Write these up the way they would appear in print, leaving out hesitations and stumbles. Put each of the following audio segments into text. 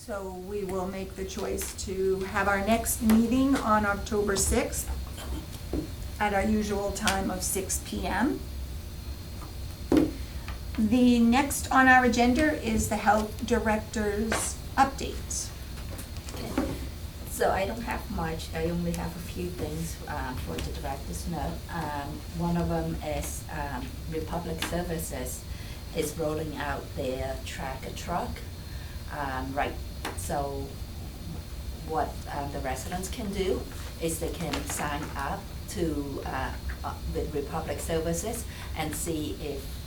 So we will make the choice to have our next meeting on October 6th at our usual time of 6 p.m. The next on our agenda is the health director's update. Okay. So I don't have much, I only have a few things for the director's note. One of them is Republic Services is rolling out their tracker truck. Right, so what the residents can do is they can sign up to with Republic Services and see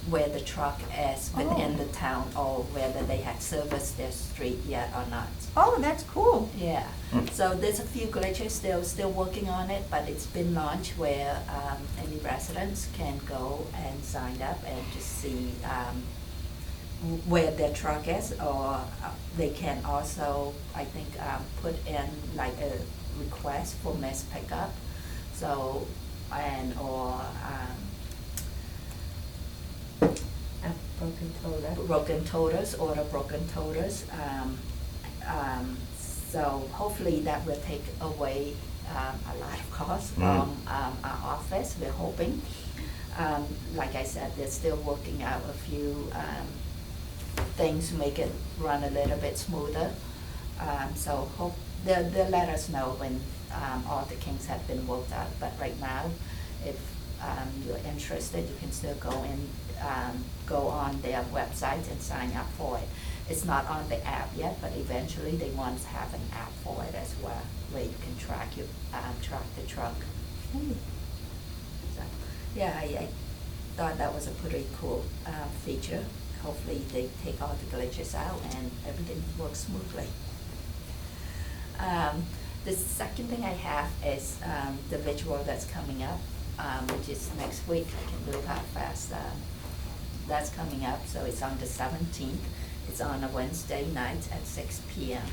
where the truck is within the town, or whether they have serviced their street yet or not. Oh, that's cool. Yeah, so there's a few glitches, they're still working on it, but it's been launched where any residents can go and sign up and just see where their truck is, or they can also, I think, put in like a request for missed pickup. So, broken toters, order broken toters. So hopefully that will take away a lot of costs from our office, we're hoping. Like I said, they're still working out a few things to make it run a little bit smoother. So hope they'll let us know when all the kinks have been worked out. But right now, if you're interested, you can still go on their website and sign up for it. It's not on the app yet, but eventually they want to have an app for it as well, where you can track the truck. So, yeah, I thought that was a pretty cool feature. Hopefully they take all the glitches out and everything works smoothly. The second thing I have is the visual that's coming up, which is next week. I can believe how fast that's coming up. So it's on the 17th. It's on a Wednesday night at 6 p.m.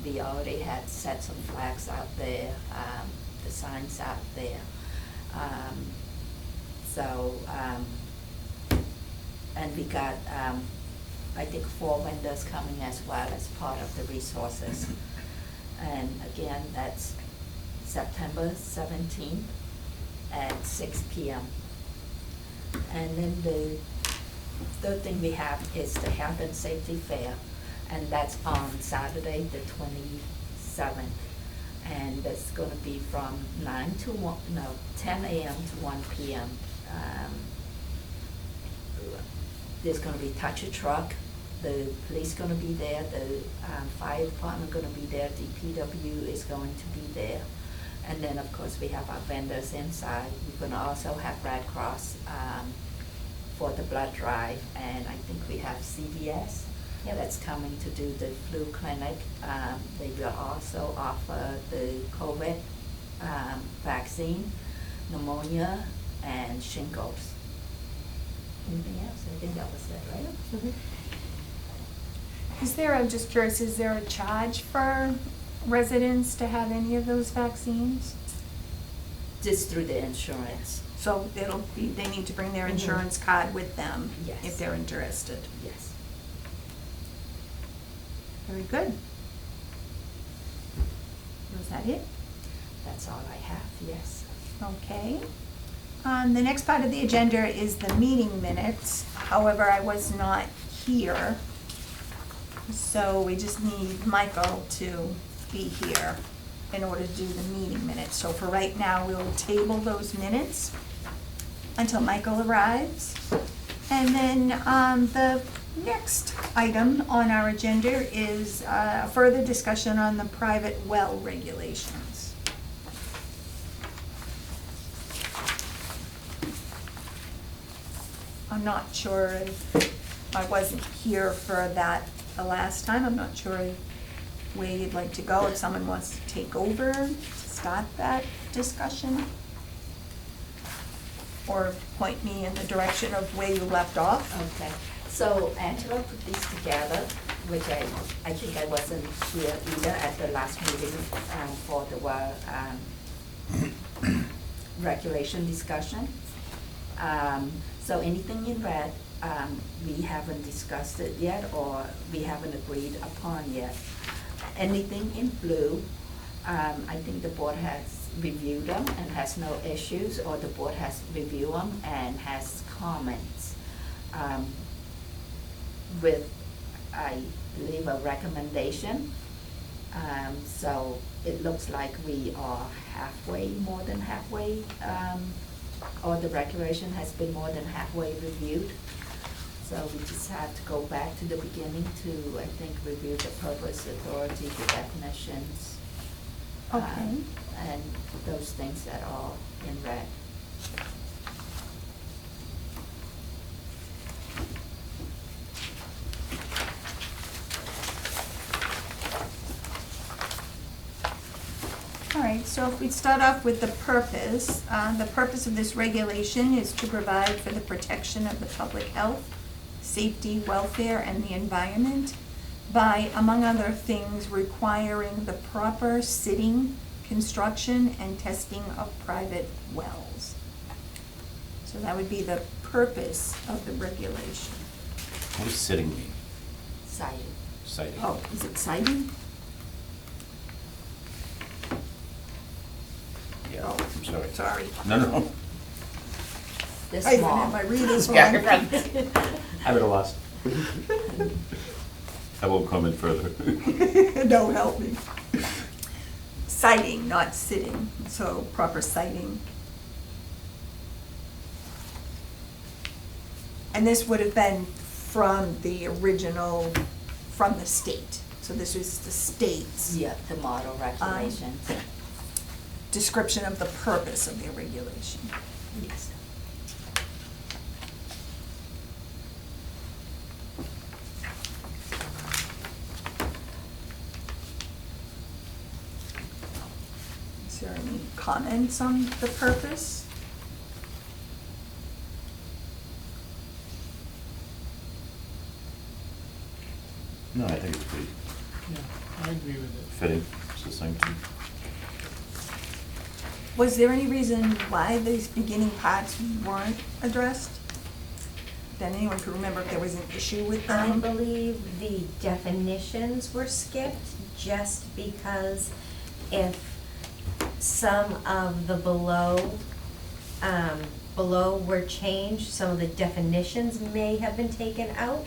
We already had set some flags out there, the signs out there. And we got, I think, 4 vendors coming as well as part of the resources. And again, that's September 17th at 6 p.m. And then the third thing we have is the Health and Safety Fair, and that's on Saturday the 27th. And it's going to be from 10 a.m. to 1 p.m. There's going to be touch a truck. The police going to be there. The fire department going to be there. DPW is going to be there. And then, of course, we have our vendors inside. We're going to also have Red Cross for the blood drive. And I think we have CVS that's coming to do the flu clinic. They will also offer the COVID vaccine, pneumonia, and shingles. Anything else? I think that was it, right? Mm-hmm. Is there, I'm just curious, is there a charge for residents to have any of those vaccines? Just through the insurance. So it'll be, they need to bring their insurance card with them if they're interested. Yes. Very good. Was that it? That's all I have, yes. Okay. The next part of the agenda is the meeting minutes. However, I was not here, so we just need Michael to be here in order to do the meeting minutes. So for right now, we'll table those minutes until Michael arrives. And then the next item on our agenda is a further discussion on the private well regulations. I'm not sure if I wasn't here for that the last time. I'm not sure where you'd like to go, if someone wants to take over to start that discussion, or point me in the direction of where you left off. Okay. So Angela put these together, which I think I wasn't here either at the last meeting for the well regulation discussion. So anything in red we haven't discussed it yet, or we haven't agreed upon yet. Anything in blue, I think the board has reviewed them and has no issues, or the board has reviewed them and has comments. With, I believe, a recommendation. So it looks like we are halfway, more than halfway, or the regulation has been more than halfway reviewed. So we just have to go back to the beginning to, I think, review the purpose, authority, the definitions. Okay. And those things that are in red. All right, so if we start off with the purpose of this regulation is to provide for the protection of the public health, safety, welfare, and the environment by, among other things, requiring the proper sitting, construction, and testing of private wells. So that would be the purpose of the regulation. What does sitting mean? Cited. Citing? Oh, is it citing? Yeah, Oh, I'm sorry. sorry. No. This I even small. have my readers Yeah, on. you're right. I'm at a loss. I won't comment further. No, help me. Citing, not sitting, so proper citing. And this would have been from the original, from the state. So this was the state's Yeah, the model regulations. description of the purpose of the regulation. Yes. Is there any comments on the purpose? No, I think it's pretty Yeah, I agree with it. fitting, succinct. Was there any reason why these beginning parts weren't addressed? That anyone could remember if there was an issue with I them? believe the definitions were skipped just because if some of the below were changed, some of the definitions may have been taken out,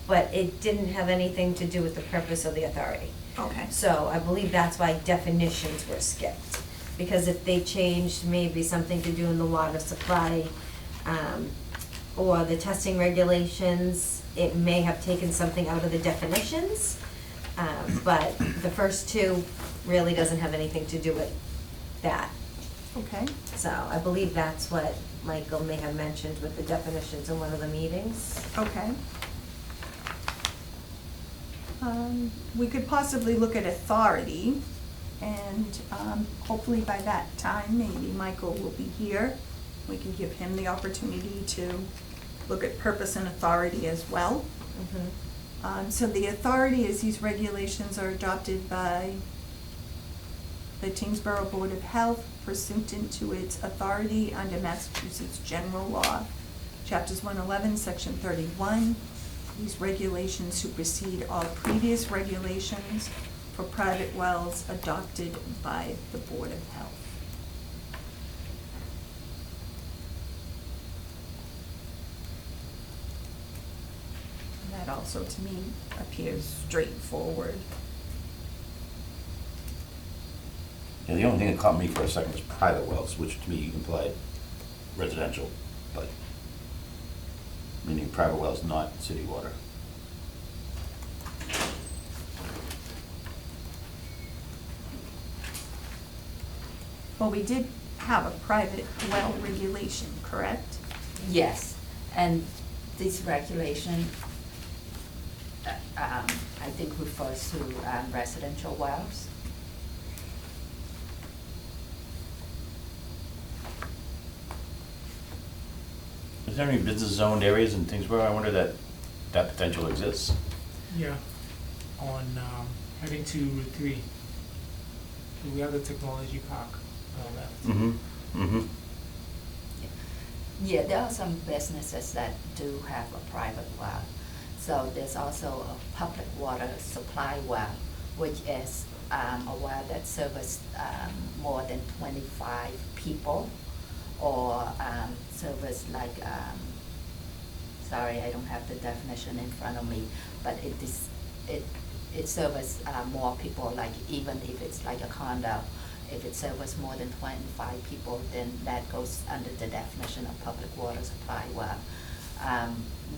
but it didn't have anything to do with the purpose of the authority. Okay. So I believe that's why definitions were skipped. Because if they changed maybe something to do in the water supply, or the testing regulations, it may have taken something out of the definitions. But the first two really doesn't have anything to do with that. Okay. So I believe that's what Michael may have mentioned with the definitions in one of the meetings. Okay. We could possibly look at authority, and hopefully by that time, maybe Michael will be here. We can give him the opportunity to look at purpose and authority as well. Mhm. So the authority is these regulations are adopted by the Tyngsborough Board of Health pursuant to its authority under Massachusetts General Law, Chapters 111, Section 31. These regulations supersede all previous regulations for private wells adopted by the Board of Health. That also, to me, appears straightforward. Yeah, the only thing that caught me for a second was private wells, which to me implied residential, but meaning private wells, not city water. Well, we did have a private well regulation, correct? Yes, and this regulation, I think refers to residential wells. Is there any business zoned areas in Tyngsborough? I wonder that potential exists. Yeah, on, heading to Route 3. We have the technology park on that. Mm-hmm. Yeah, there are some businesses that do have a private well. So there's also a public water supply well, which is a well that serves more than 25 people, or serves like, sorry, I don't have the definition in front of me, but it serves more people, like even if it's like a condo. If it serves more than 25 people, then that goes under the definition of public water supply well.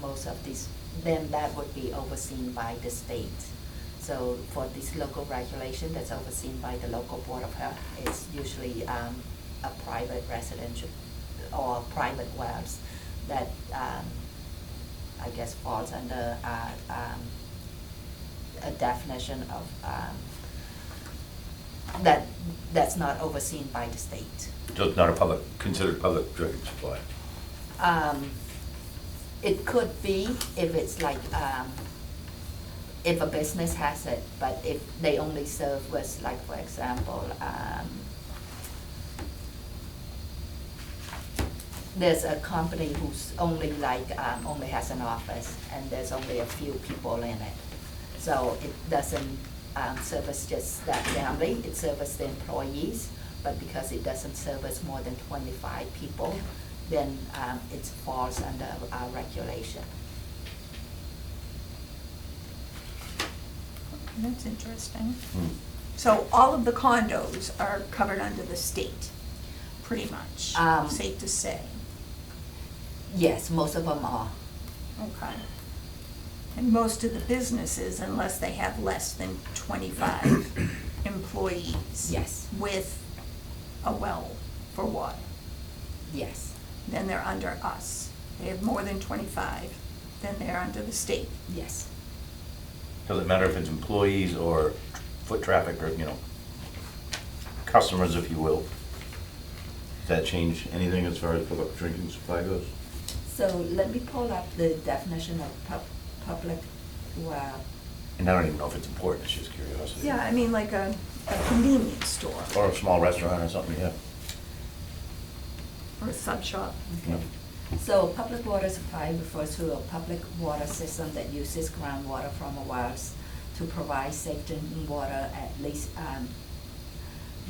Most of these, then that would be overseen by the state. So for this local regulation that's overseen by the local Board of Health, it's usually a private residential or private wells that I guess falls under a definition of that's not overseen by the state. So it's not a public, considered public drinking supply? It could be if it's like, if a business has it, but if they only serve with, like, for example, there's a company who's only like, only has an office and there's only a few people in it. So it doesn't service just that family, it serves the employees, but because it doesn't service more than 25 people, then it falls under our regulation. That's interesting. Hmm. So all of the condos are covered under the state, pretty much, safe to say. Yes, most of them are. Okay. And most of the businesses, unless they have less than 25 employees. Yes. With a well for water, Yes, then they're under us. They have more than 25, then they're under the state. yes. Does it matter if it's employees or foot traffic or, customers, if you will? Does that change anything as far as public drinking supply goes? So let me pull up the definition of public well. And I don't even know if it's important, it's just curiosity. Yeah, I mean, like a convenience store Or a small restaurant or something, yeah. or a sub shop. Yeah. So public water supply refers to a public water system that uses groundwater from a wells to provide safe drinking water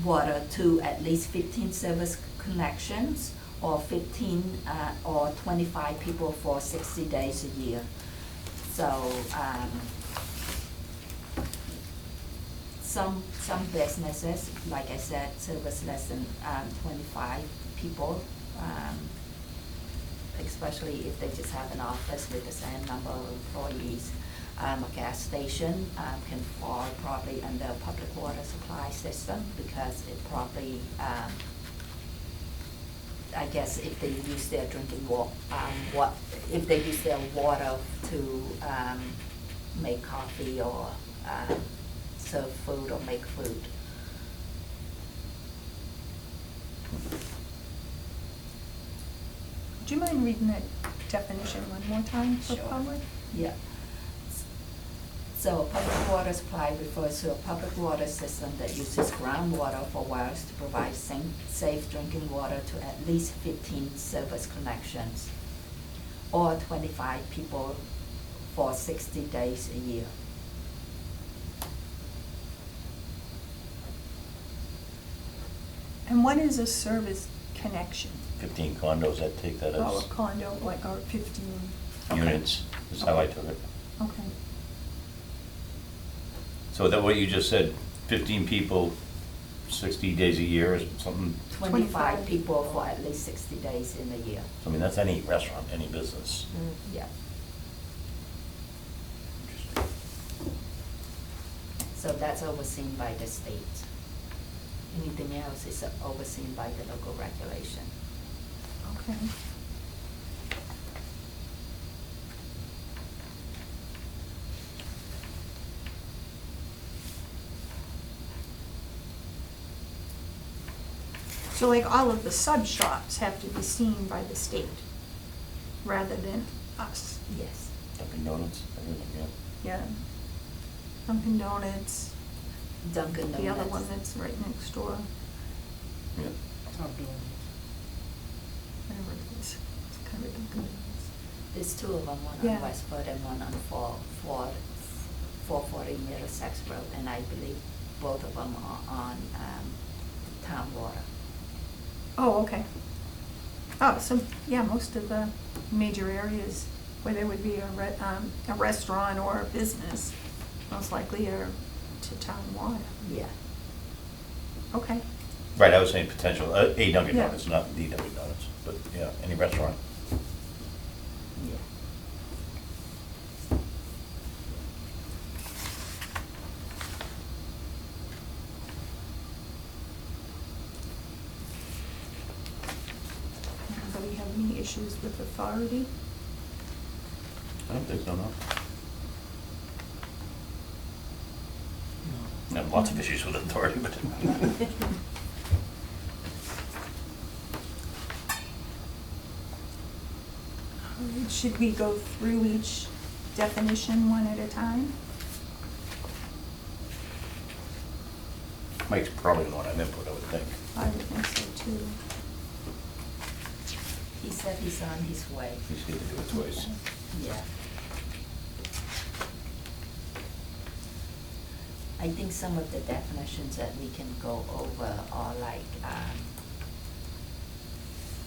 water to at least 15 service connections or 15 or 25 people for 60 days a year. So some businesses, like I said, service less than 25 people. Especially if they just have an office with the same number of employees. A gas station can fall probably under a public water supply system because it probably, I guess if they use their drinking if they use their water to make coffee or serve food or make food. Do you mind reading that definition one more time for Sure. public? Yeah. So a public water supply refers to a public water system that uses groundwater for wells to provide safe drinking water to at least 15 service connections or 25 people for 60 days a year. And what is a service connection? 15 condos, I'd take that Oh, a as condo, like our 15. Okay. units, is how I took it. Okay. So that what you just said, 15 people, 60 days a year or something? 25 people for at least 60 days in a year. I mean, that's any restaurant, any business. Yeah. Interesting. So that's overseen by the state. Anything else is overseen by the local regulation. Okay. So like all of the sub shops have to be seen by the state rather than us. Yes. Dunkin' Donuts, everything, yeah. Yeah. Dunkin' Donuts, Dunkin' Donuts. the other one that's right next door, Yeah. Top doing. whatever it is. There's two of them, one Yeah. on Westford and one on 440 Middlesex Road, and I believe both of them are on town water. Oh, okay. Oh, so, yeah, most of the major areas where there would be a restaurant or a business, most likely are to town water. Yeah. Okay. Right, I was saying potential, a Dunkin' Yeah. Donuts, not the Dunkin' Donuts, but yeah, any restaurant. Yeah. Anybody have any issues with authority? I don't think so, no. No. I have lots of issues with authority, but. Should we go through each definition one at a time? Mike's probably the one I'm input, I would think. I would think so too. He said he's on his way. He's going to do it twice. Yeah. I think some of the definitions that we can go over are like,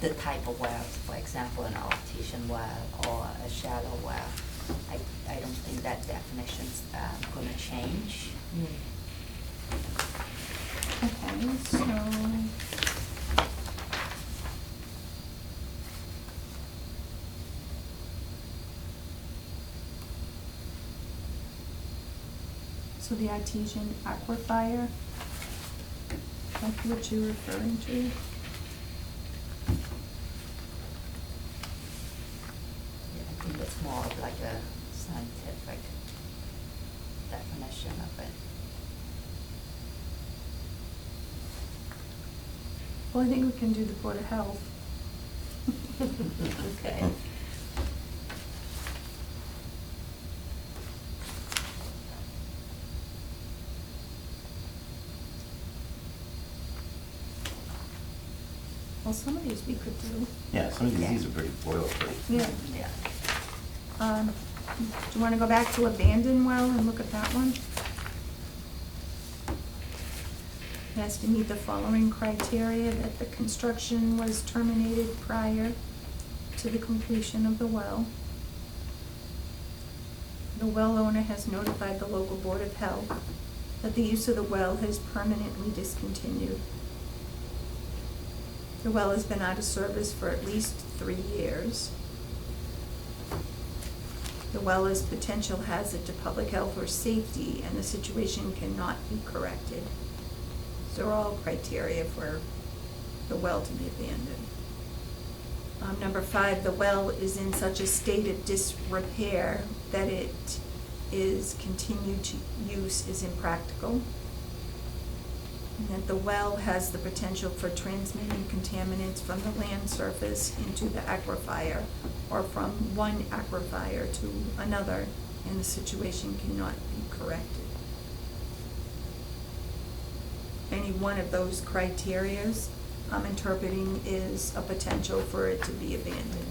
the type of well, for example, an artesian well or a shallow well. I don't think that definition's, gonna change. Okay, so. So the artesian aquifer, that's what you're referring to? Yeah, I think it's more of like a scientific definition of it. Well, I think we can do the Board of Health. Okay. Well, some of these we could do. Yeah, some of these are pretty boilerplate. Yeah. Yeah. Do you wanna go back to abandoned well and look at that one? It has to meet the following criteria: that the construction was terminated prior to the completion of the well. The well owner has notified the local Board of Health that the use of the well has permanently discontinued. The well has been out of service for at least 3 years. The well is potential hazard to public health or safety, and the situation cannot be corrected. These are all criteria for the well to be abandoned. Number 5, the well is in such a state of disrepair that it is continued to use is impractical. And that the well has the potential for transmitting contaminants from the land surface into the aquifer or from one aquifer to another, and the situation cannot be corrected. Any one of those criterias I'm interpreting is a potential for it to be abandoned.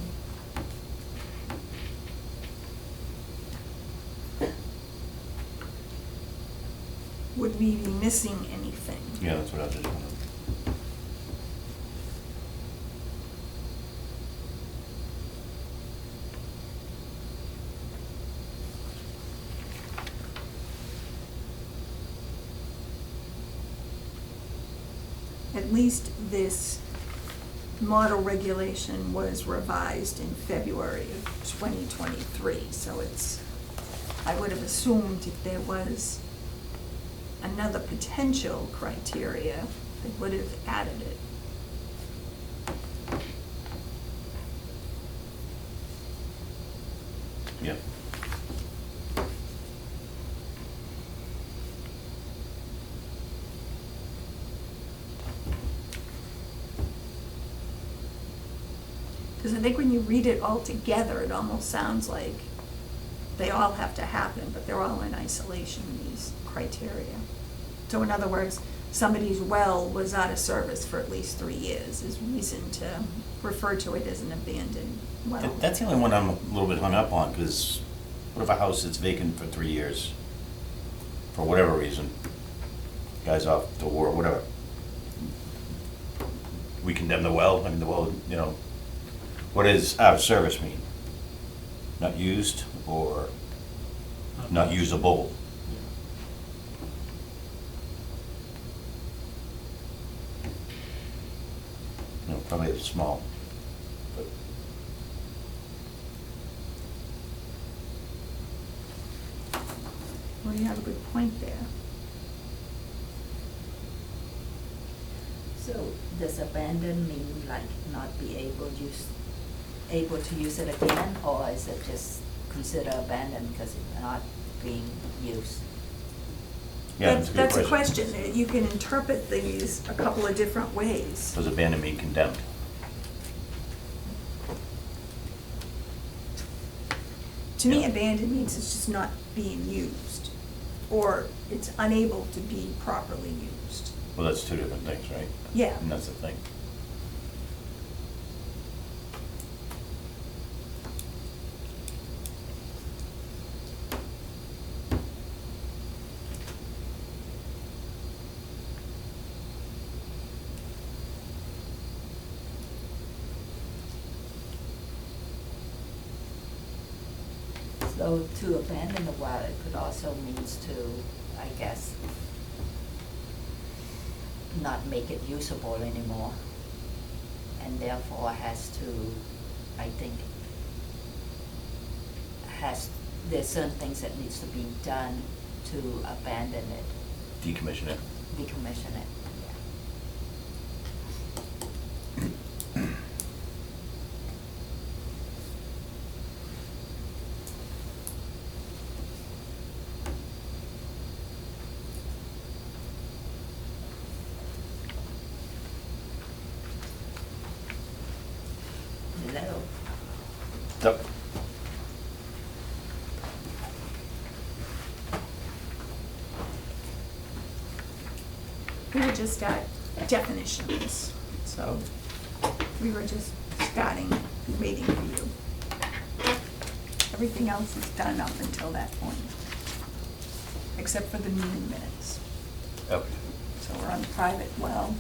Would we be missing anything? Yeah, that's what I was just wondering. At least this model regulation was revised in February of 2023, so it's, I would have assumed if there was another potential criteria, they would have added it. Yeah. Because I think when you read it all together, it almost sounds like they all have to happen, but they're all in isolation, these criteria. So in other words, somebody's well was out of service for at least 3 years is reason to refer to it as an abandoned well. That's the only one I'm a little bit hung up on, because what if a house sits vacant for 3 years, for whatever reason, guy's off to war, whatever? We condemn the well, I mean, the well, you know, what does out of service mean? Not used or not usable? You know, probably it's small, but. Well, you have a good point there. So does abandon mean like not be able to use it again, or is it just consider abandoned because it's not being used? Yeah, That's a question. You can interpret these a couple of different ways. Does abandoned mean condemned? To me, Yeah. abandoned means it's just not being used, or it's unable to be properly used. Well, that's two different things, right? Yeah. And that's the thing. So to abandon the well, it could also means to, I guess, not make it usable anymore. And therefore has to, I think, there's certain things that needs to be done to abandon it, Decommission it. decommission it. Hello. Yep. We were just at definitions, so we were just starting, waiting for you. Everything else is done up until that point, except for the meeting minutes. Okay. So we're on private well,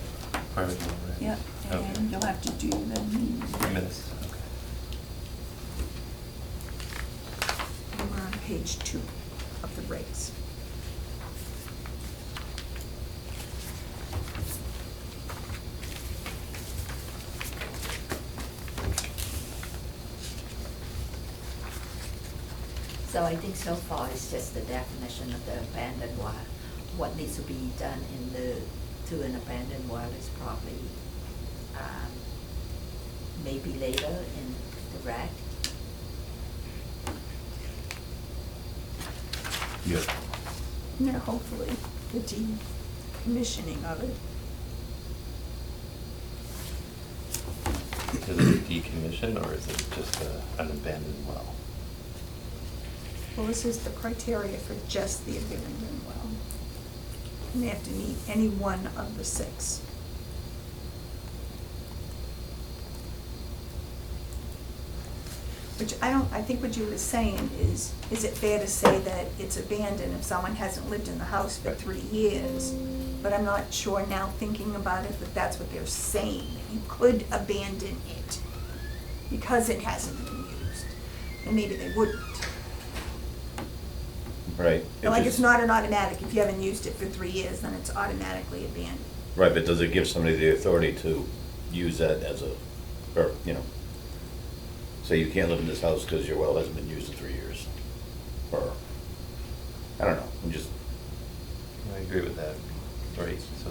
Private one, right? yep, Okay. and you'll have to do the meeting minutes. Minutes, okay. And we're on page 2 of the regs. So I think so far it's just the definition of the abandoned well. What needs to be done to an abandoned well is probably, maybe later in the reg. Yeah. Yeah, hopefully, the decommissioning of it. Is it decommissioned or is it just an abandoned well? Well, this is the criteria for just the abandoned well. And they have to meet any one of the 6. Which I think what you were saying is it fair to say that it's abandoned if someone hasn't lived in the house for 3 years? But I'm not sure now, thinking about it, that that's what they're saying, that you could abandon it because it hasn't been used. And maybe they wouldn't. Right. Like, it's not an automatic, if you haven't used it for 3 years, then it's automatically abandoned. Right, but does it give somebody the authority to use that as a, or, you know, say you can't live in this house because your well hasn't been used in 3 years? Or, I don't know, I'm just, I agree with that, right? So,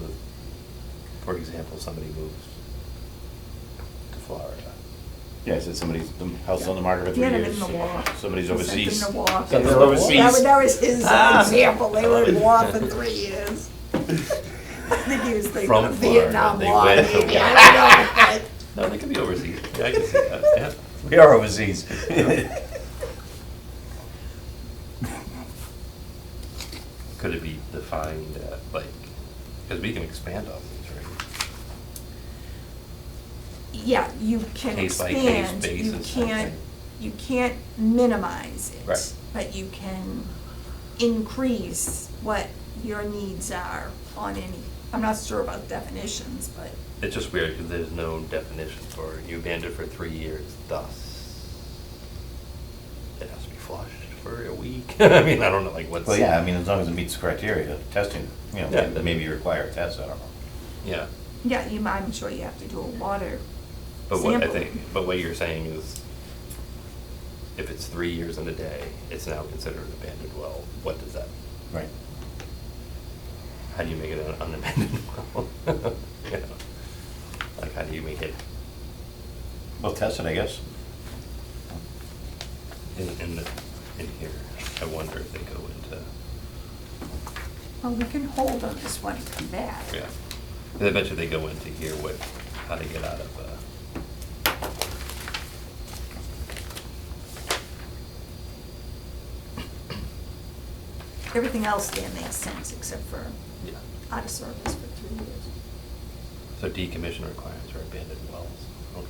for example, somebody moves to Florida. yeah, I said somebody's, the house is on the market for 3 Get them years. in the walk. Somebody's Sent overseas. them to walk. Somebody's That was- overseas. That was his example, they were in walk for 3 years. I think he was thinking From of Florida, Vietnam they War, went to maybe, war. I don't know, No, they could be overseas. Yeah, I can see that, yeah. We are overseas. Could it be defined, like, Because we can expand on these, right? Yeah, you can Case by case expand, you basis, I can't, think. you can't minimize it. Right. But you can increase what your needs are on any, I'm not sure about definitions, but. It's just weird because there's no definition for you abandoned for 3 years, thus it has to be flushed for a week. I mean, I don't know, like what's. Well, yeah, I mean, as long as it meets the criteria, testing, you know, Yeah. maybe you require a test, I don't know. Yeah. Yeah, I'm sure you have to do a water But what I sample. think, but what you're saying is, if it's 3 years and a day, it's now considered an abandoned well. What does that? Right. How do you make it an unabandoned well? You know, like how do you make it Well, test it, I guess. in here? I wonder if they go into. Well, we can hold on this one and come back. Yeah, and I bet you they go into here with how to get out of. Everything else there makes sense except for Yeah. out of service for 3 years. So decommission requirements for abandoned wells. Okay.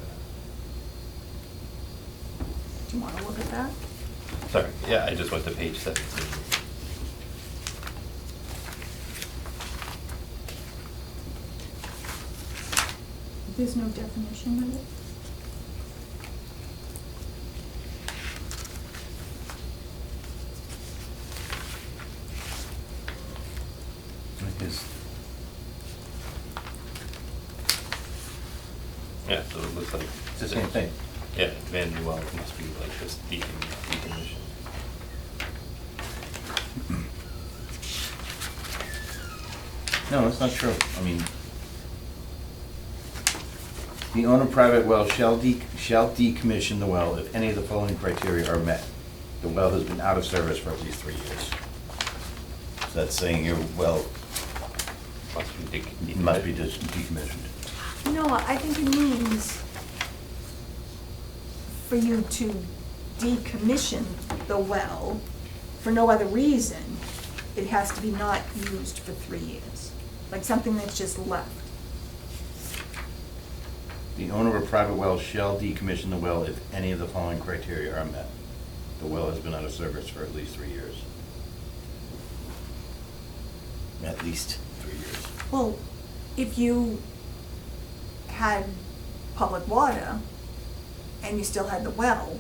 Do you want to look at that? Sorry. Yeah, I just went to page 17. There's no definition of it? It is. Yeah, so it looks like. It's the same thing. Yeah, abandoned wells must be like just decommissioned. No, that's not true. I mean, the owner of private well shall decommission the well if any of the following criteria are met. The well has been out of service for at least 3 years. So that's saying your well must be decommissioned. No, I think it means for you to decommission the well for no other reason, it has to be not used for 3 years. Like something that's just left. The owner of a private well shall decommission the well if any of the following criteria are met. The well has been out of service for at least 3 years. At least 3 years. Well, if you had public water and you still had the well,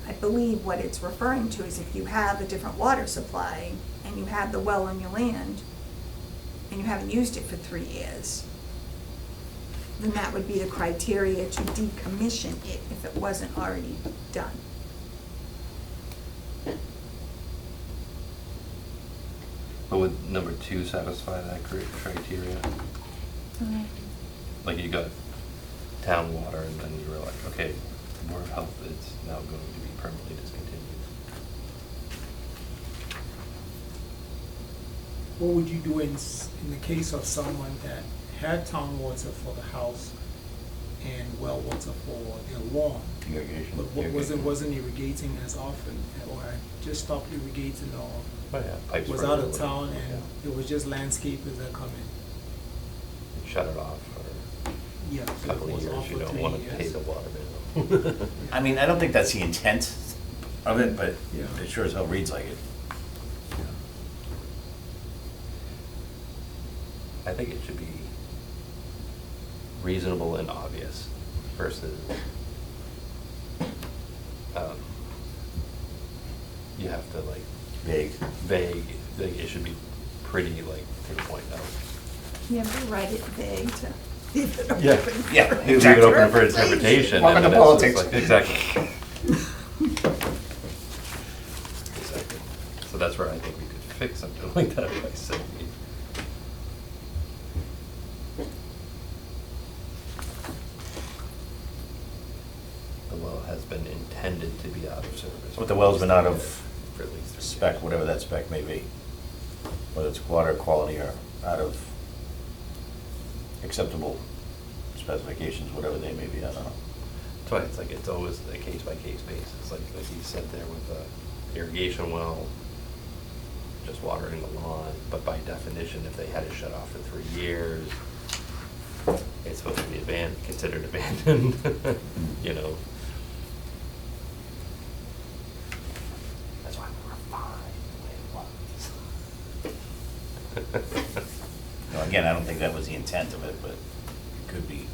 I believe what it's referring to is if you have a different water supply and you have the well on your land and you haven't used it for 3 years, then that would be the criteria to decommission it if it wasn't already done. But would number 2 satisfy that criteria? Like you got town water and then you were like, okay, Board of Health is now going to be permanently discontinued. What would you do in the case of someone that had town water for the house and well water for their lawn? Irrigation. But wasn't irrigating as often, or I just stopped irrigating, or Oh, yeah, pipes was were out in of the- town yeah. and it was just landscapers that come in? Shut it off for Yeah. a so it couple of was years, off you for don't 3 want to years. pay the water bill. I mean, I don't think that's the intent of it, but Yeah. it sure as hell reads like it. I think it should be reasonable and obvious versus you have to like Vague. vague, like it should be pretty like to the point though. You have to write it vague to leave it open. Yeah. for Yeah. Leave it open for interpretation. Welcome and to then it's just politics. like- Exactly. Exactly. So that's where I think we could fix something like that by saying. The well has been intended to be out of service. But the well's been out of for at least 3 spec, years. whatever that spec may be. Whether it's water quality or out of acceptable specifications, whatever they may be, I don't know. That's why it's like, it's always a case by case basis, like you said there with the irrigation well. just watering the lawn, but by definition, if they had it shut off for 3 years, it's supposed to be considered abandoned, you know? That's why we were fine the way it was. No, again, I don't think that was the intent of it, but it could be.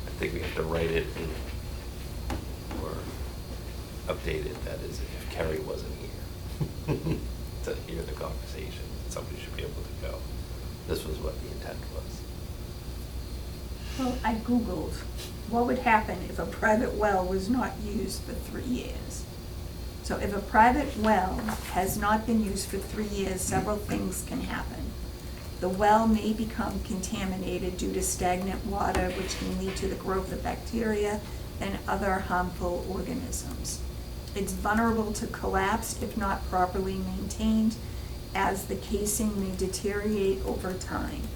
I think we have to write it in, or update it, that is, if Kerry wasn't here to hear the conversation, somebody should be able to go. This was what the intent was. Well, I Googled, what would happen if a private well was not used for 3 years? So if a private well has not been used for 3 years, several things can happen. The well may become contaminated due to stagnant water, which can lead to the growth of bacteria and other harmful organisms. It's vulnerable to collapse if not properly maintained, as the casing may deteriorate over time.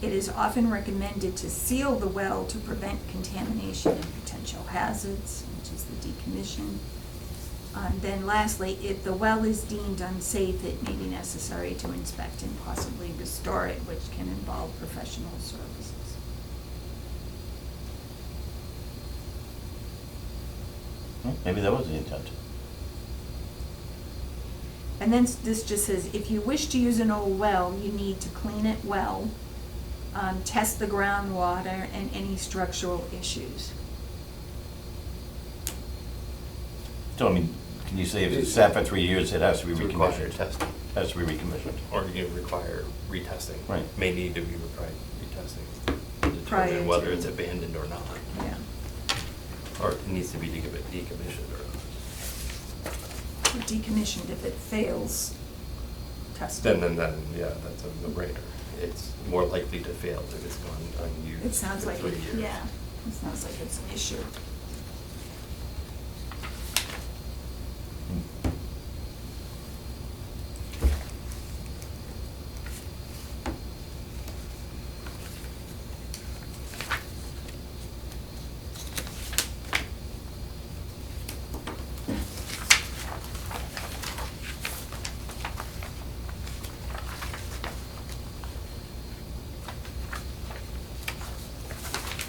It is often recommended to seal the well to prevent contamination and potential hazards, which is the decommission. Then lastly, if the well is deemed unsafe, it may be necessary to inspect and possibly restore it, which can involve professional services. Well, maybe that was the intent. And then this just says, if you wish to use an old well, you need to clean it well, test the groundwater and any structural issues. So, I mean, can you say if it's sat for 3 years, it has to be It's required recommissioned? testing, Has to be recommissioned. or you require retesting. Right. May need to be required retesting to Prior determine whether to- it's abandoned or not, Yeah. or it needs to be decommissioned or not. Decommissioned if it fails testing. Then, yeah, that's a no-brainer. It's more likely to fail if it's gone unused. It sounds for like, 3 years. yeah, it sounds like it's an issue.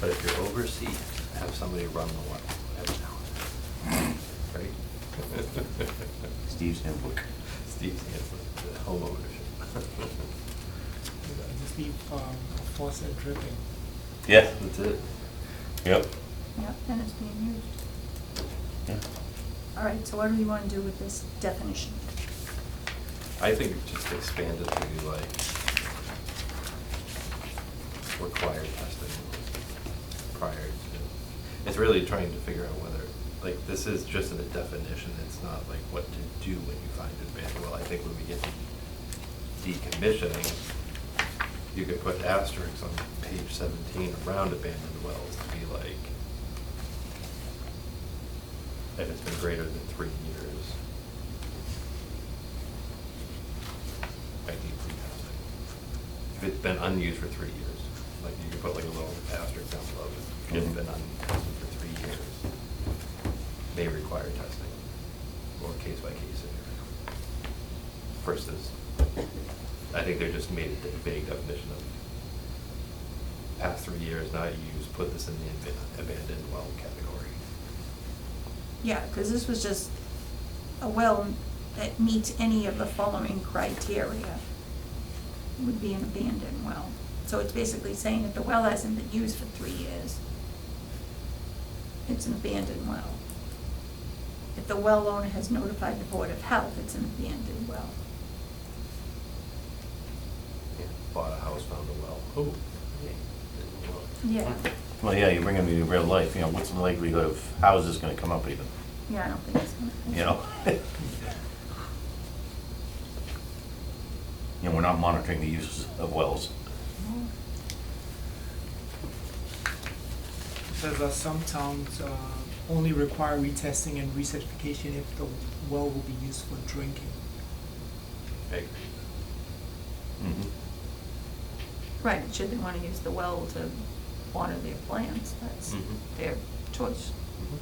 But if you're overseas, have somebody run the well every now and then, right? Steve's handbook. Steve's handbook, the home ownership. Just leave faucet dripping. Yeah. That's it. Yep. Yep, and it's being used. Yeah. All right, so what do we want to do with this definition? I think just expand it to be like required testing prior to, it's really trying to figure out whether, like, this is just a definition, it's not like what to do when you find an abandoned well. I think when we get to decommissioning, you could put asterisks on page 17 around abandoned wells to be like, if it's been greater than 3 years, I need retesting. If it's been unused for 3 years, like you could put like a little asterisk down below, if it's been untested for 3 years, may require testing, or case by case scenario. Versus, I think they just made a vague definition of past 3 years not used, put this in the abandoned well category. Yeah, because this was just a well that meets any of the following criteria would be an abandoned well. So it's basically saying that the well hasn't been used for 3 years. It's an abandoned well. If the well owner has notified the Board of Health, it's an abandoned well. Yeah, bought a house, found a well. Oh, yeah, didn't know. Yeah, Well, yeah, you bring them into real life, you know, what's the likelihood of houses gonna come up even, yeah, I don't think it's gonna. you know? You know, we're not monitoring the use of wells. It says that some towns only require retesting and recertification if the well will be used for drinking. I agree. Mhm. Right, should they want to use the well to water their plants, that's Mhm. their choice. Mhm.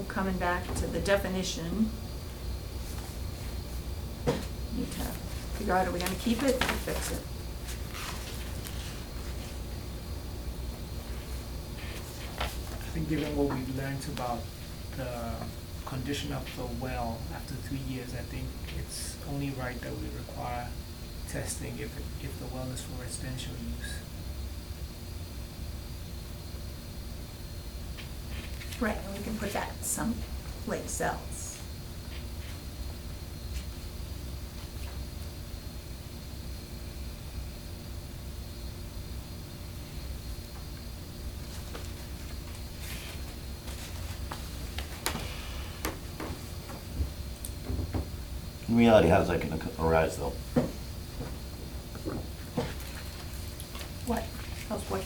So coming back to the definition, need to figure out, are we gonna keep it or fix it? I think given what we've learned about the condition of the well after 3 years, I think it's only right that we require testing if the well is for residential use. Right, and we can put that someplace else. In reality, how's that gonna arise though? What? How's what?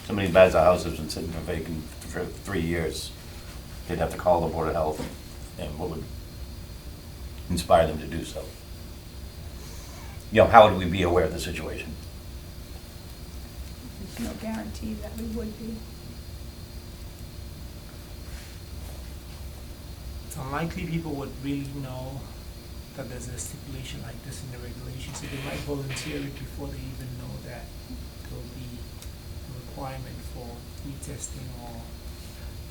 Somebody buys a house that's been sitting for vacant for 3 years, they'd have to call the Board of Health, and what would inspire them to do so? You know, how would we be aware of the situation? There's no guarantee that we would be. It's unlikely people would really know that there's a stipulation like this in the regulations, so they might volunteer it before they even know that there will be a requirement for retesting or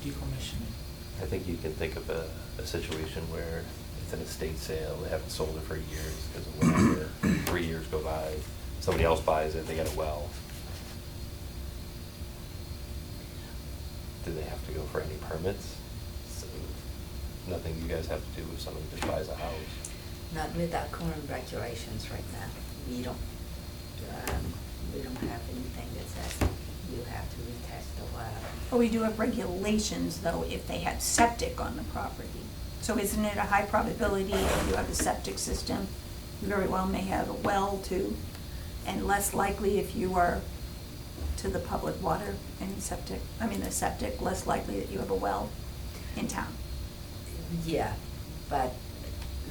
decommissioning. I think you can think of a situation where it's an estate sale, they haven't sold it for years because of whatever, 3 years go by, somebody else buys it, they get a well. Do they have to go for any permits? So, nothing you guys have to do if somebody just buys a house. Not with our current regulations right now. We don't have anything that says you have to retest the well. But we do have regulations, though, if they have septic on the property. So isn't it a high probability if you have a septic system, you very well may have a well too, and less likely if you are to the public water and septic, the septic, less likely that you have a well in town. Yeah, but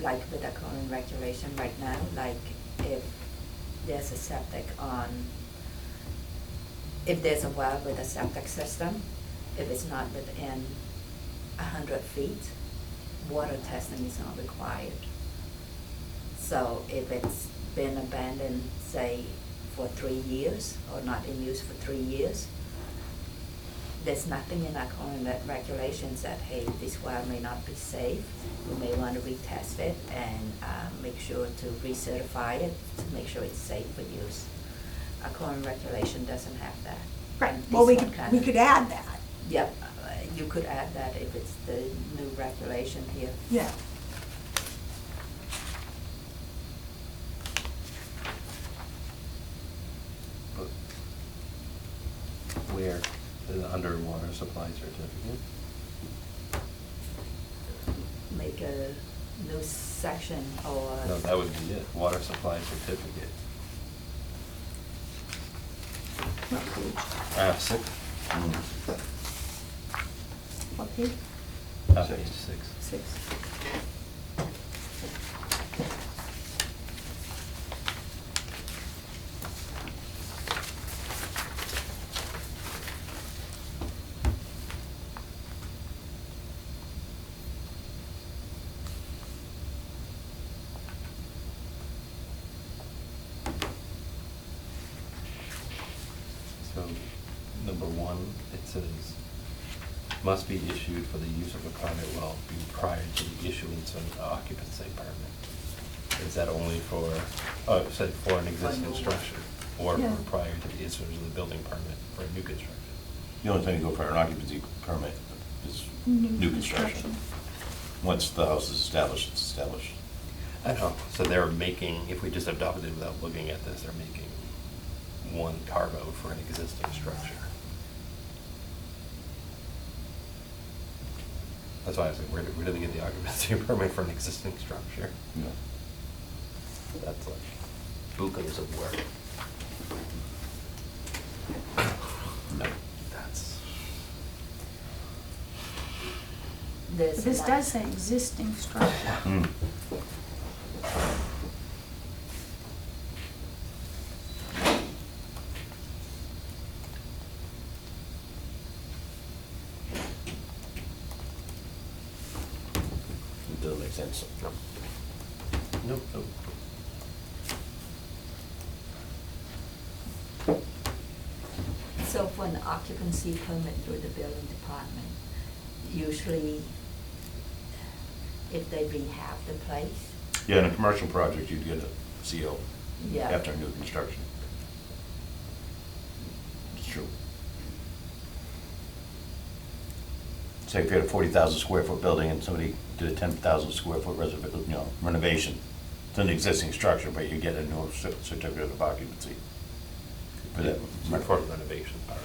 like with the current regulation right now, like if there's a septic on, if there's a well with a septic system, if it's not within 100 feet, water testing is not required. So if it's been abandoned, say, for 3 years, or not in use for 3 years, there's nothing in our current regulations that, hey, this well may not be safe. We may want to retest it and make sure to recertify it to make sure it's safe for use. Our current regulation doesn't have that. Right, And well, this we one could, kinda- we could add that. Yep, you could add that if it's the new regulation here. Yeah. But where, the underwater supply certificate? Make a new section or. No, that would be it, water supply certificate. What page? 6. What page? Page 6. 6. So, number 1, it says, must be issued for the use of a private well be prior to the issuance of an occupancy permit. Is that only for, it said for an existing structure, or Yeah. prior to the issuance of the building permit for a new construction? The only time you go for an occupancy permit is new construction. Once the house is established, it's established. I know, so they're making, if we just adopted it without looking at this, they're making one cargo for an existing structure. That's why I was like, where do they get the occupancy permit for an existing structure? Yeah. That's like bukus of work. No. That's, There's But this a lot- does say existing structure. Mm. sense. No. Nope, nope. So for an occupancy permit through the building department, usually if they rehab the place, Yeah, in a commercial project, you'd get a CO yeah. after new construction. It's true. Say if you had a 40,000 square foot building and somebody did a 10,000 square foot renovation, it's an existing structure, but you get a new certificate of occupancy. For that. For the renovation part.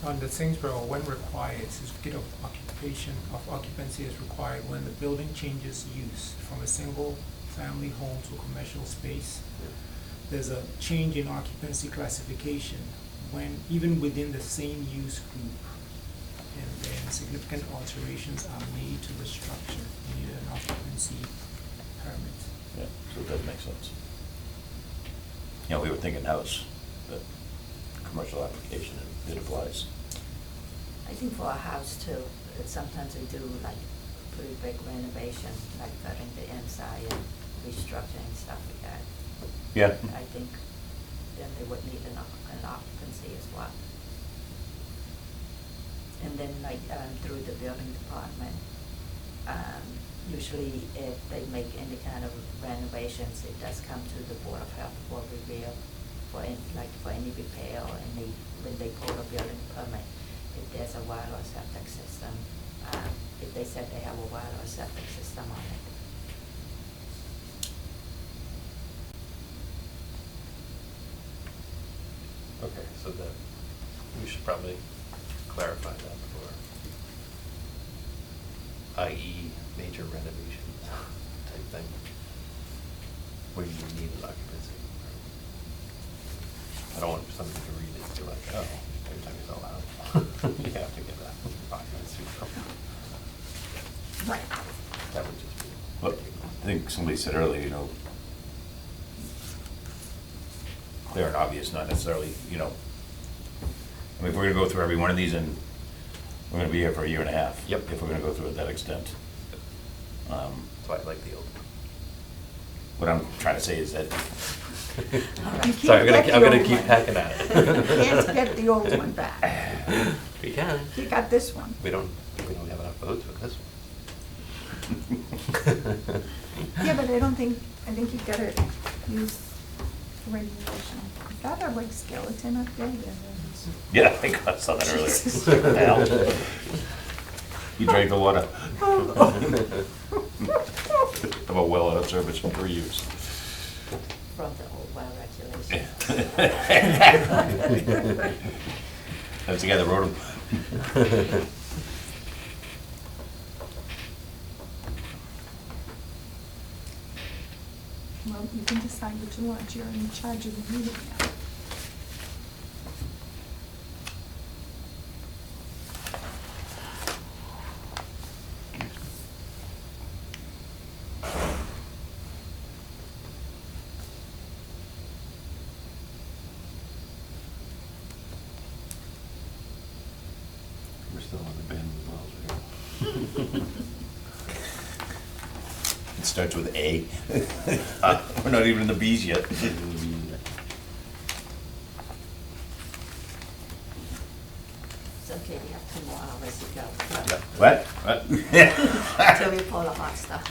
On the Tyngsborough, when required, certificate of occupancy is required when the building changes use from a single family home to a commercial space. There's a change in occupancy classification when, even within the same use group, and then significant alterations are made to the structure, you need an occupancy permit. Yeah, so it does make sense. You know, we were thinking house, but commercial application, it applies. I think for a house too, sometimes they do like pretty big renovation, like cutting the inside and restructuring stuff like that. Yeah. I think then they would need an occupancy as well. And then like through the building department, usually if they make any kind of renovations, it does come to the Board of Health for review for any repair or any, when they pull a building permit, if there's a water or septic system, if they said they have a water or septic system on it. Okay, so that, we should probably clarify that for, i.e. major renovations type thing, where you need an occupancy. I don't want somebody to read it and be like, oh, every time you sell out, you have to get that occupancy. Right. That would just be. But I think somebody said earlier, you know, clear and obvious, not necessarily, you know, I mean, if we're gonna go through every one of these and we're gonna be here for a year and a half. Yep. If we're gonna go through it that extent. So I like the old. What I'm trying to say is that, You Sorry, can't get I'm the gonna old keep one. packing at it. You can't get the old one back. We can. You got this one. We don't have enough votes with this one. Yeah, but I think you gotta use regulation. Is that a like skeleton up there? Yeah, yeah, I think I saw that Jesus. earlier. Hell. You drank the water. Of a well out of service for 3 years. From the old well regulations. That's the guy that wrote them. Well, you can decide what you want. You're in charge of the meeting now. We're still on the band with wells here. It starts with A. We're not even in the B's yet. It's okay, we have 2 more hours to go. What? Till we pull the hot stuff.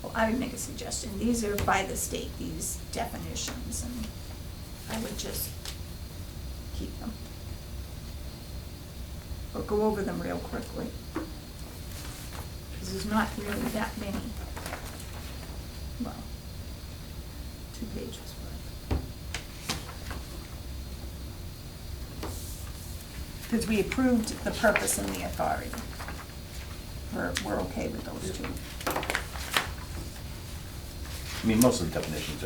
Well, I would make a suggestion. These are by the state, these definitions, and I would just keep them. Or go over them real quickly. Because there's not really that many. Well, 2 pages worth. Because we approved the purpose and the authority. We're okay with those 2. I mean, most of the definitions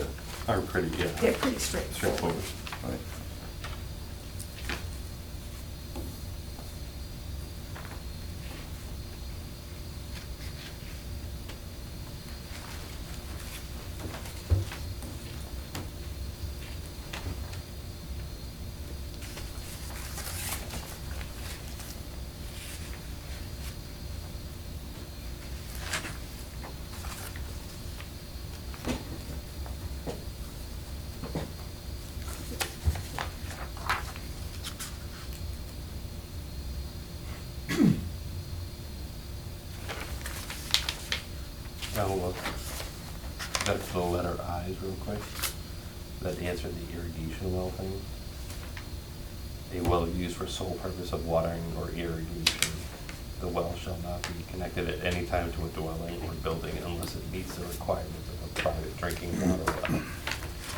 are pretty, yeah. They're pretty straightforward. Right. Now, look, that's the letter I's real quick. That answered the irrigation well thing. A well used for sole purpose of watering or irrigation. The well shall not be connected at any time to a dwelling or building unless it meets the requirements of a private drinking water well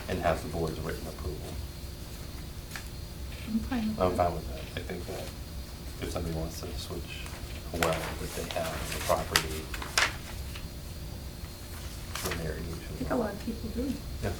and has the board's written approval. I'm fine with I'm that. fine with that. I think that if somebody wants to switch a well that they have on the property for an irrigation. I think a lot of people do. Yeah.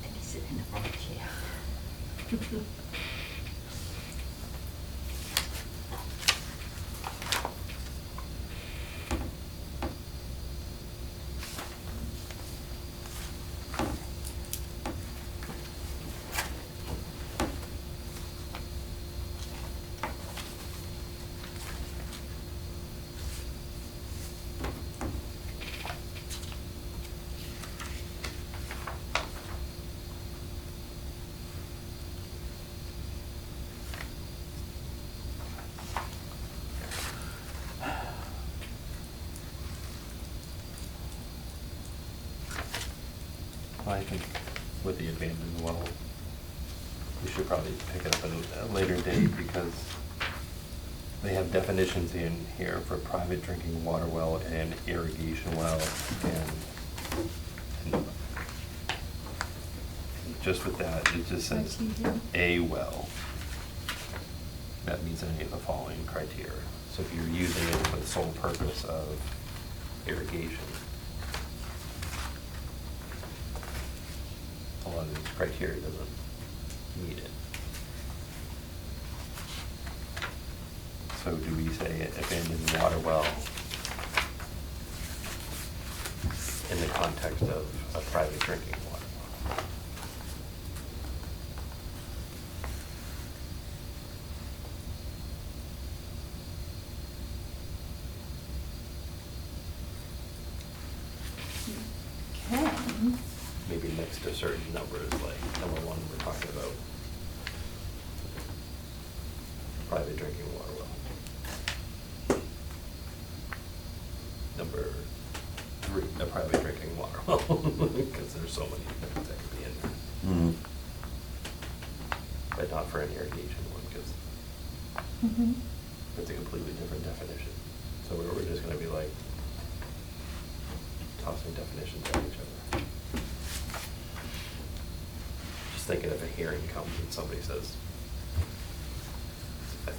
Let me sit in the front chair. I think with the abandoned well, we should probably pick it up at a later date because they have definitions in here for private drinking water well and irrigation well and just with that, it just says Criteria. a well. That meets any of the following criteria. So if you're using it for the sole purpose of irrigation, a lot of these criteria doesn't meet it. So do we say abandoned water well in the context of a private drinking water well? Can, Maybe next to certain numbers, like number one, we're talking about private drinking water well. Number three, a private drinking water well, because there's so many things that could be in there. Mhm. But not for an irrigation one, because mhm. it's a completely different definition. So we're just gonna be like tossing definitions at each other. Just thinking if a hearing comes and somebody says, I'm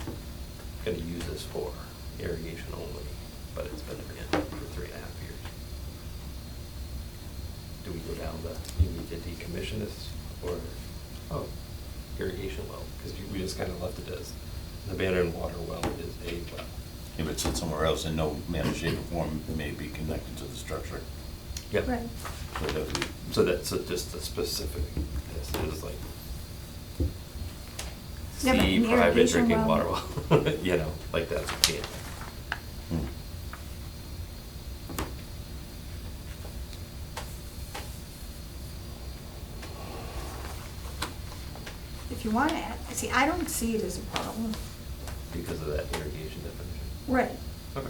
gonna use this for irrigation only, but it's been abandoned for 3.5 years. Do we go down the, you need to decommission this, or, oh, irrigation well? Because we just kind of left it as an abandoned water well is a well. If it's in somewhere else in no manner, shape, or form, it may be connected to the structure. Yep. Right. So that would be, So that's just a specific, this is like Yeah, but see an private irrigation drinking water well- well, you know, like that's a can. hmm. If you want to add, see, I don't see it as a problem. Because of that irrigation definition. Right. Okay.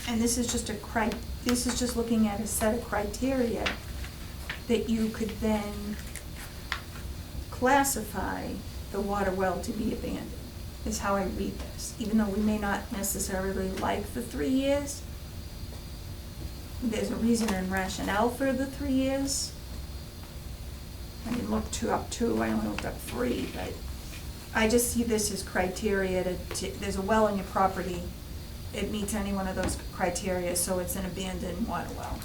And this is just this is just looking at a set of criteria that you could then classify the water well to be abandoned, is how I read this. Even though we may not necessarily like the 3 years, there's a reason and rationale for the 3 years. I didn't look up two, I only looked up three, but I just see this as criteria there's a well on your property, it meets any one of those criteria, so it's an abandoned water well.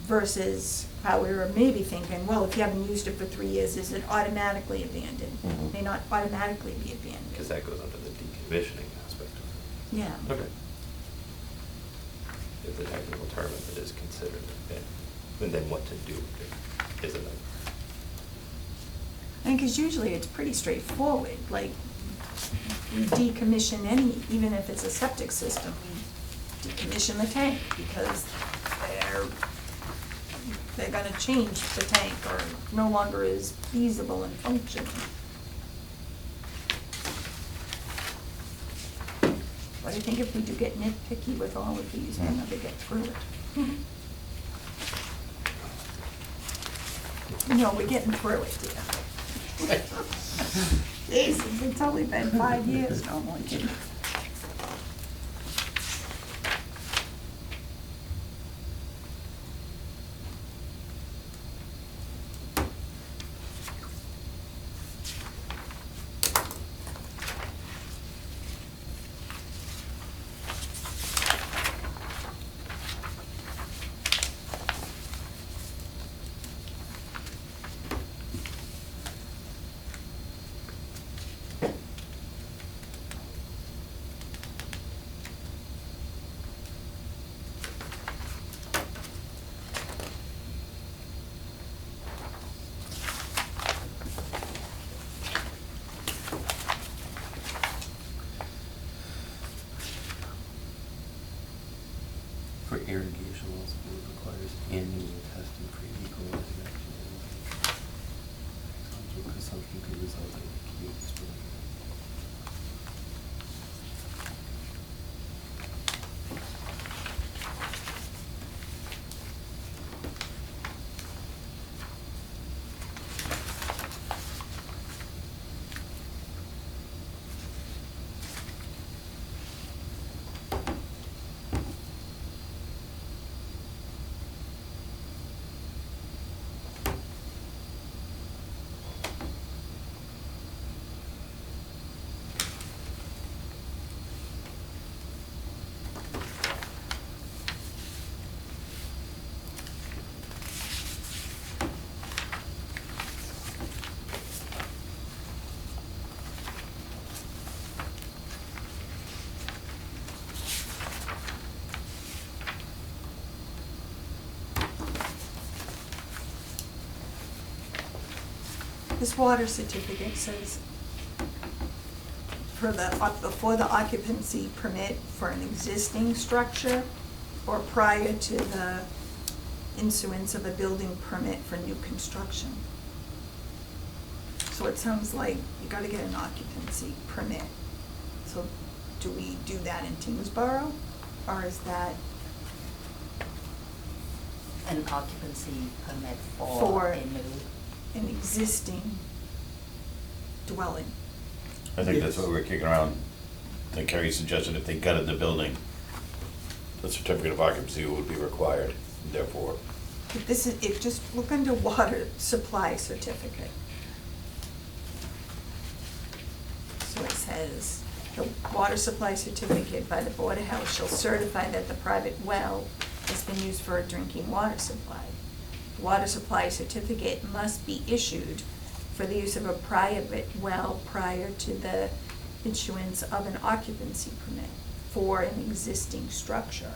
Versus how we were maybe thinking, well, if you haven't used it for 3 years, is it automatically abandoned? Mhm. May not automatically be abandoned. Because that goes under the decommissioning aspect of it. Yeah. Okay. If the technical term of it is considered abandoned, and then what to do with it, isn't it? And because usually it's pretty straightforward, like, we decommission even if it's a septic system, we decommission the tank because they're gonna change the tank or no longer is feasible and functioning. But I think if we do get nitpicky with all of these, we'll never get through it. No, we're getting through it, yeah. Jesus, it's only been 5 years, no, I'm only kidding. For irrigation wells, the board requires annual testing for E. coli reaction. Exogenous consumption could result in acute exposure. This water certificate says for the occupancy permit for an existing structure or prior to the issuance of a building permit for new construction. So it sounds like you gotta get an occupancy permit. So do we do that in Tyngsborough, or is that An occupancy permit For- for a new, an existing dwelling? I think that's what we're kicking around. I think Kerry suggested if they gutted the building, the certificate of occupancy would be required, therefore. But this is, just look under water supply certificate. So it says, the water supply certificate by the Board of Health shall certify that the private well has been used for a drinking water supply. The water supply certificate must be issued for the use of a private well prior to the issuance of an occupancy permit for an existing structure.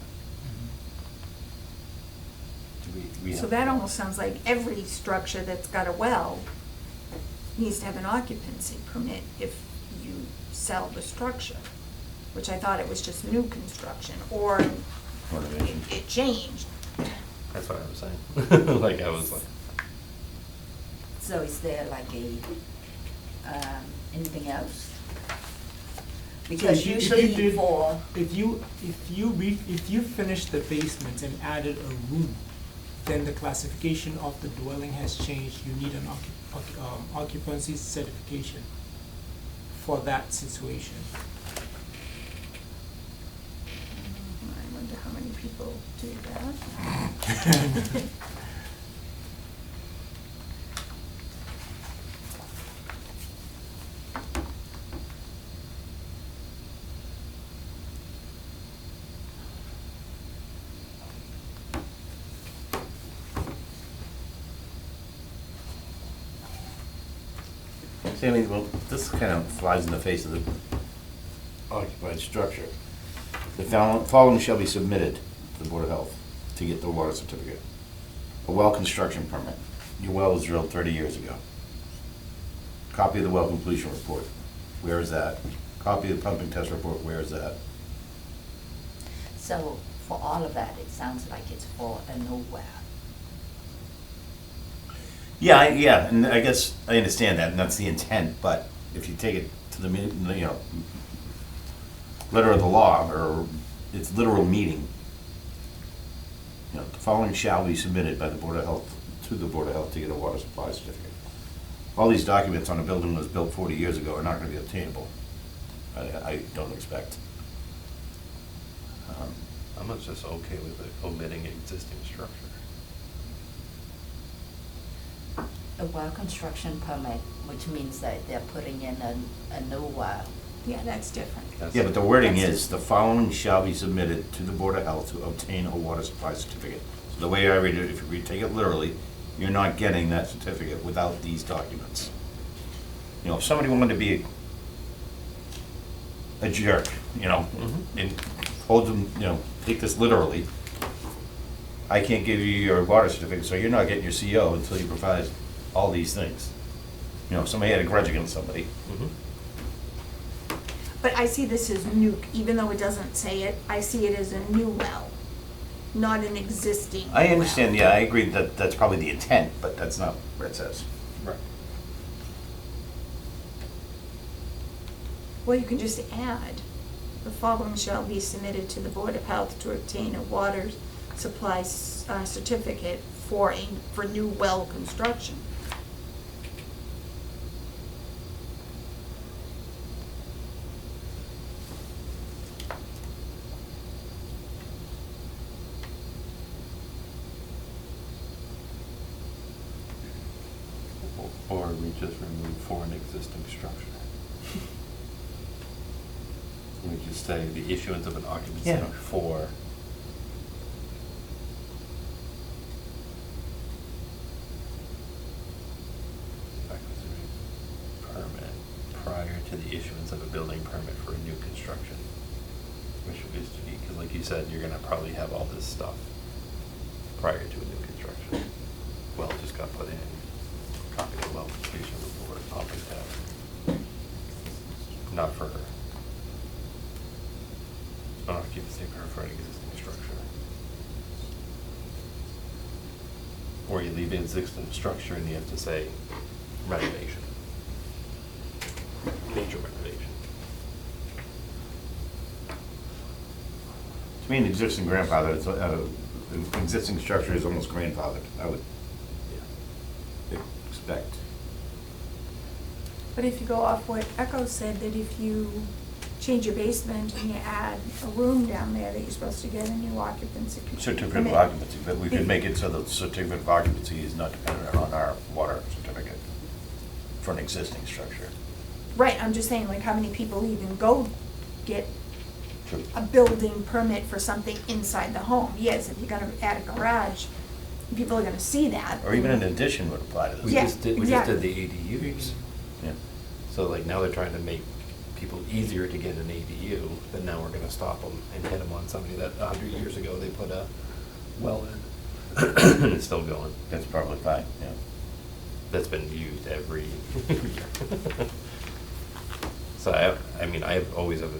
Do we So have- that almost sounds like every structure that's got a well needs to have an occupancy permit if you sell the structure, which I thought it was just new construction, or Renovation. it changed. That's what I was saying. Like, I was like, so is there like anything else? Because if you usually did- for, If you finished the basement and added a room, then the classification of the dwelling has changed. You need an occupancy certification for that situation. I wonder how many people do that. See, I mean, well, this kind of flies in the face of the occupied structure. The following shall be submitted to the Board of Health to get the water certificate. A well construction permit. Your well was drilled 30 years ago. Copy of the well completion report. Where is that? Copy of the pumping test report. Where is that? So for all of that, it sounds like it's for a new well. Yeah, yeah, and I guess I understand that, and that's the intent, but if you take it to the, letter of the law, or its literal meaning, the following shall be submitted by the Board of Health, to the Board of Health to get a water supply certificate. All these documents on a building that was built 40 years ago are not gonna be obtainable. I don't expect. I'm not just okay with it omitting existing structure. A well construction permit, which means that they're putting in a new well. Yeah, that's different. Yeah, but the wording That's is, the following shall be submitted to the Board of Health to obtain a water supply certificate. So the way I read it, if you take it literally, you're not getting that certificate without these documents. If somebody wanted to be a jerk, and hold them, take this literally, I can't give you your water certificate, so you're not getting your CO until you provide all these things. If somebody had a grudge against somebody, But I see this as new, even though it doesn't say it, I see it as a new well, not an existing I well. understand, yeah, I agree that that's probably the intent, but that's not what it says. Right. Well, you can just add, the following shall be submitted to the Board of Health to obtain a water supply certificate for new well construction. Or we just remove for an existing structure. We just say the issuance of an occupancy Yeah. for. Permit prior to the issuance of a building permit for a new construction. Which is to be, because like you said, you're gonna probably have all this stuff prior to a new construction. Well, just got put in, copy of well completion report, pumping test. Not for an occupancy permit for an existing structure. Or you leave in existing structure and you have to say renovation. Major renovation. To me, an existing grandfather, an existing structure is almost grandfathered, I would expect. But if you go off what Echo said, that if you change your basement and you add a room down there, that you're supposed to get a new occupancy. Certificate of permit. occupancy, but we could make it so that the certificate of occupancy is not dependent on our water certificate for an existing structure. Right, I'm just saying, like, how many people even go get True. a building permit for something inside the home? Yes, if you're gonna add a garage, people are gonna see that. Or even an addition would apply to this. We Yeah, just did exactly. the ADUs. Yeah. So like now they're trying to make people easier to get an ADU, but now we're gonna stop them and hit them on somebody that 100 years ago they put a well in. And it's still going. That's probably fine, yeah. That's been used every year. So I mean, I've always have,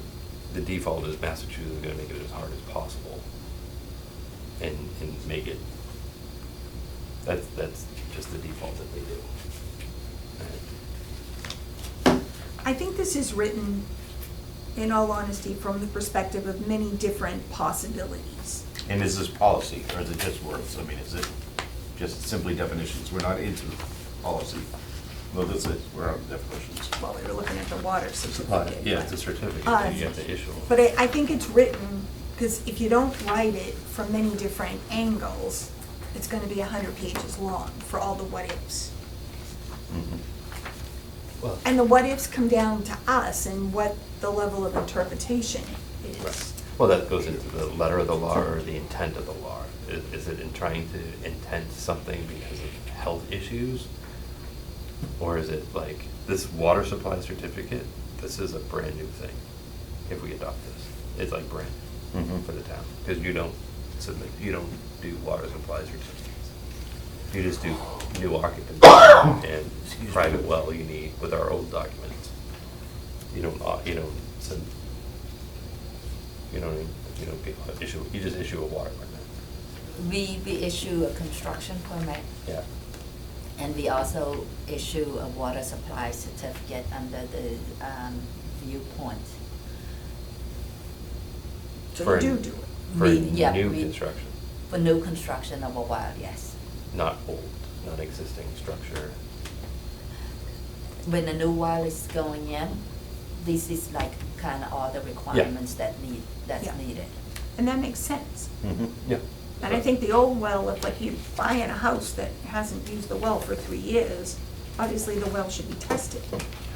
the default is Massachusetts is gonna make it as hard as possible. And make it, that's just the default that they do. I think this is written, in all honesty, from the perspective of many different possibilities. And is this policy, or is it just words? I mean, is it just simply definitions? We're not into policy. Well, this is, we're on definitions. Well, we were looking at the water certificate. Yeah, it's a certificate Uh, that you have to issue. But I think it's written, because if you don't write it from many different angles, it's gonna be 100 pages long for all the what-ifs. Mhm. Well, And the what-ifs come down to us and what the level of interpretation is. right. Well, that goes into the letter of the law or the intent of the law. Is it in trying to intend something because of health issues? Or is it like, this water supply certificate, this is a brand new thing, if we adopt this? It's like brand new Mhm. for the town, because you don't submit, you don't do water supply certificates. You just do new occupancy and private well you need with our old documents. You don't send, you know what I mean? You don't issue, you just issue a water permit. We issue a construction permit, Yeah. and we also issue a water supply certificate under the viewpoint. So For- you do it. For Yeah, new we- construction, For new construction of a well, yes. not old, not existing structure. When a new well is going in, this is like kind of all the requirements that's Yeah. needed. And that makes sense. Mhm. Yeah. And I think the old well, if like you buy in a house that hasn't used the well for 3 years, obviously the well should be tested.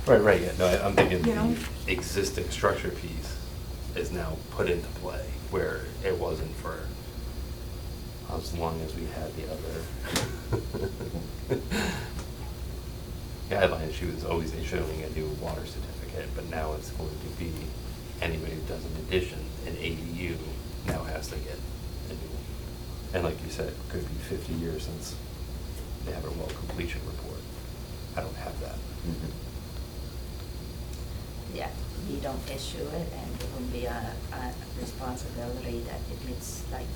Right, yeah, no, I'm thinking You know? the existing structure piece is now put into play, where it wasn't for as long as we had the other guidelines. She was always issuing a new water certificate, but now it's going to be, anybody who does an addition, an ADU, now has to get a new, and like you said, it could be 50 years since they have a well completion report. I don't have that. Mhm. Yeah, we don't issue it, and it will be a responsibility that it meets like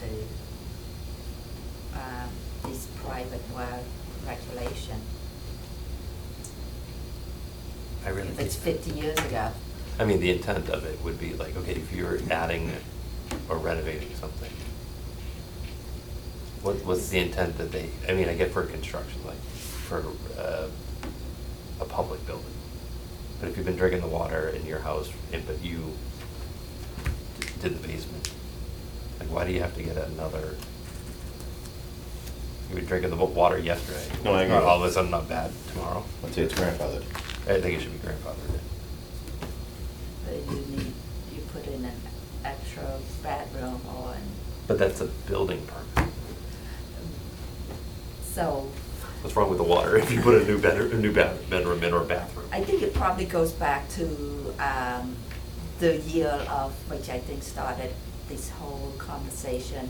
this private well regulation. I really If it's think- 50 years ago. I mean, the intent of it would be like, okay, if you're adding or renovating something, what's the intent that they, I mean, I get for construction, like for a public building. But if you've been drinking the water in your house, but you did the basement, like why do you have to get another? You were drinking the water yesterday. No, I agree. All of a sudden not bad tomorrow? Let's say it's grandfathered. I think it should be grandfathered. But you put in an extra bedroom or, But that's a building permit. so What's wrong with the water if you put a new bedroom in or bathroom? I think it probably goes back to the year of, which I think started this whole conversation,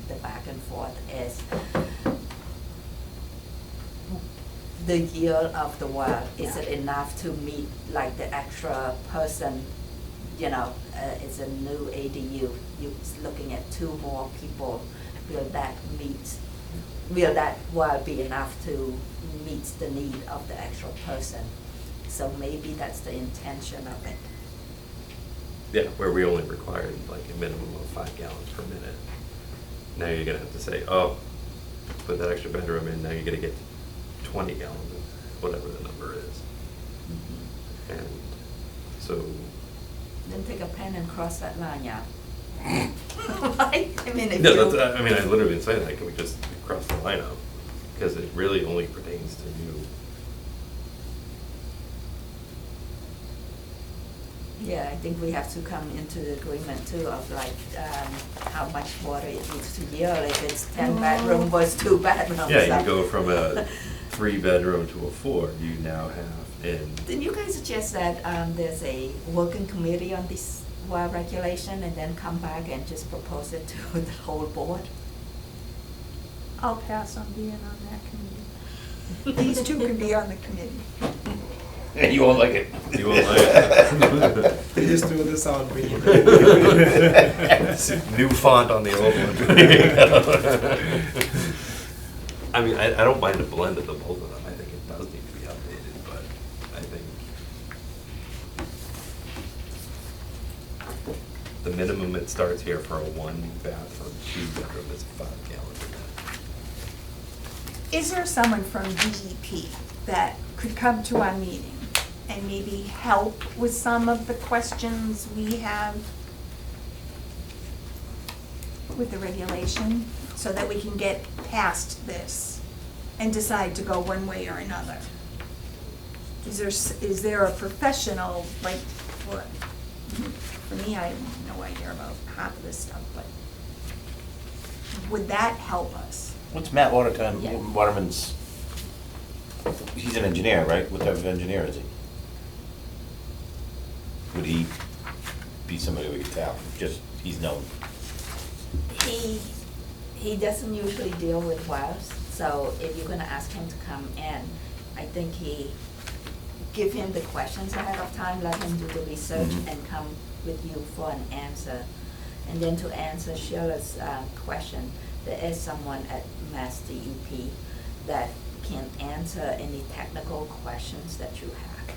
the back and forth is the year of the well. Is it enough to meet like the extra person, it's a new ADU, you're looking at 2 more people, will that well be enough to meet the need of the extra person? So maybe that's the intention of it. Yeah, where we only required like a minimum of 5 gallons per minute. Now you're gonna have to say, oh, put that extra bedroom in, now you're gonna get 20 gallons, whatever the number is. And so, Then take a pen and cross that line out. Right? I mean, if no, you. I mean, I literally been saying that, can we just cross the line out? Because it really only pertains to new. Yeah, I think we have to come into the agreement too of like, how much water it needs to yield. If it's 10 bedroom versus 2 bedrooms. Yeah, you go from a 3-bedroom to a 4, you now have in. Didn't you guys suggest that there's a working committee on this well regulation and then come back and just propose it to the whole board? I'll pass on being on that committee. These 2 can be on the committee. You won't like it. You won't like it. They just threw this out, but you New font on the old one. I mean, I don't mind a blend of the both of them. I think it does need to be updated, but I think the minimum it starts here for a 1-bathroom, 2-bedroom is 5 gallons a day. Is there someone from DEP that could come to our meeting and maybe help with some of the questions we have with the regulation, so that we can get past this and decide to go one way or another? Is there a professional, like, for me, I have no idea about half of this stuff, but would that help us? What's Matt Yeah. Waterman's he's an engineer, right? What type of engineer is he? Would he be somebody we could tap? Just, he's known. He doesn't usually deal with wells, so if you're gonna ask him to come in, I think give him the questions ahead of time, let him do the research Mhm. and come with you for an answer. And then to answer Sheila's question, there is someone at Mass DEP that can answer any technical questions that you have.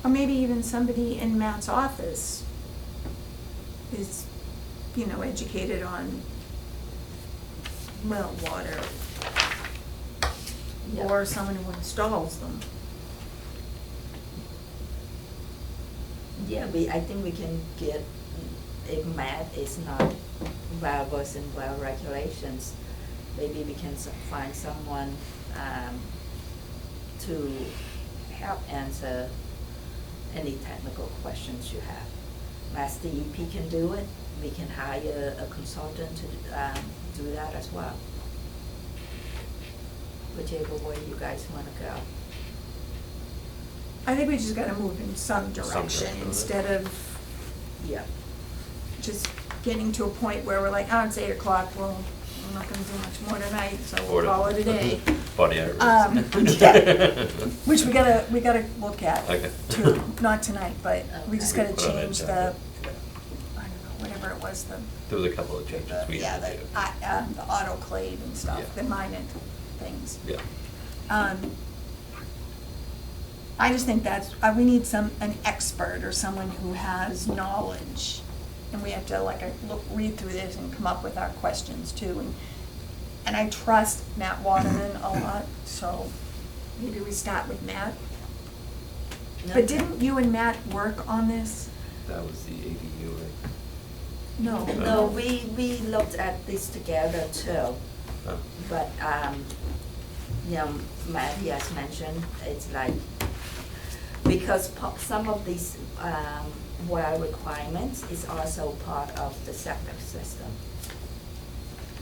Or maybe even somebody in Matt's office is, you know, educated on well water. Yeah. Or someone who installs them. Yeah, I think we can get, if Matt is not well versed in well regulations, maybe we can find someone to help answer any technical questions you have. Mass DEP can do it, we can hire a consultant to do that as well. Whichever way you guys wanna go. I think we just gotta move in some Some direction direction. instead of Yeah. just getting to a point where we're like, oh, it's 8:00, well, I'm not gonna do much more tonight, so we'll call it a day. Body hours. Yeah. Which we gotta look at Okay. too, not tonight, but we just Okay. gotta Put on change the, agenda. I don't know, whatever it was, There was a couple of changes we yeah, had to do. the autoclave and stuff, Yeah. the minor things. Yeah. I just think we need an expert or someone who has knowledge. And we have to read through this and come up with our questions too. And I trust Matt Waterman a lot, so maybe we start with Matt. But didn't you and Matt work on this? That was the ADU, right? No. No, we looked at this together too. Oh. But, you know, Matt, he has mentioned, it's like, because some of these well requirements is also part of the septic system.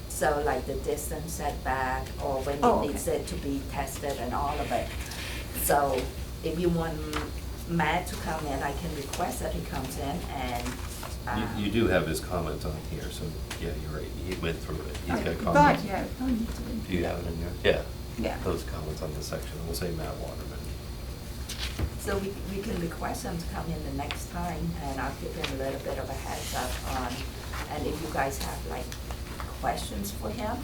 So like the distance setback, or when Oh, it needs okay. it to be tested and all of it. So if you want Matt to come in, I can request that he comes in and. You do have his comments on here, so, yeah, you're right, he went through it, he's got God, comments. yeah. Oh, you did. Do you have it in here? Yeah. Yeah. Those comments on the section, we'll say Matt Waterman. So we can request him to come in the next time, and I'll give him a little bit of a heads up on, and if you guys have like questions for him,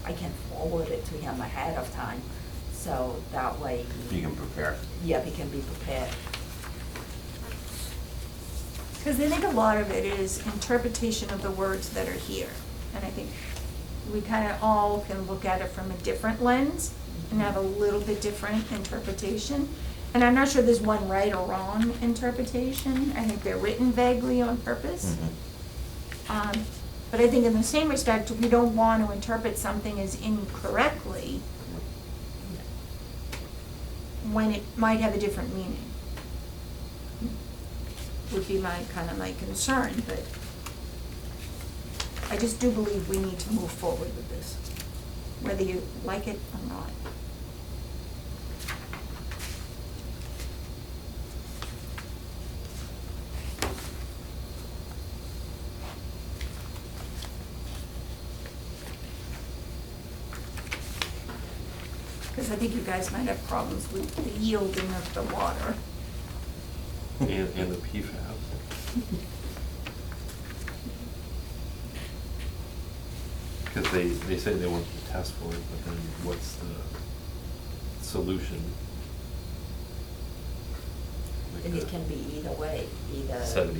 I can forward it to him ahead of time, so that way. You can prepare. Yeah, he can be prepared. Because I think a lot of it is interpretation of the words that are here. And I think we kind of all can look at it from a different lens and have a little bit different interpretation. And I'm not sure there's one right or wrong interpretation. I think they're written vaguely on purpose. Mhm. But I think in the same respect, we don't want to interpret something as incorrectly when it might have a different meaning. Would be my concern, but I just do believe we need to move forward with this, whether you like it or not. Because I think you guys might have problems with the yielding of the water. And the PFAS. Because they say they want to test for it, but then what's the solution? And it can be either way, either. $70,000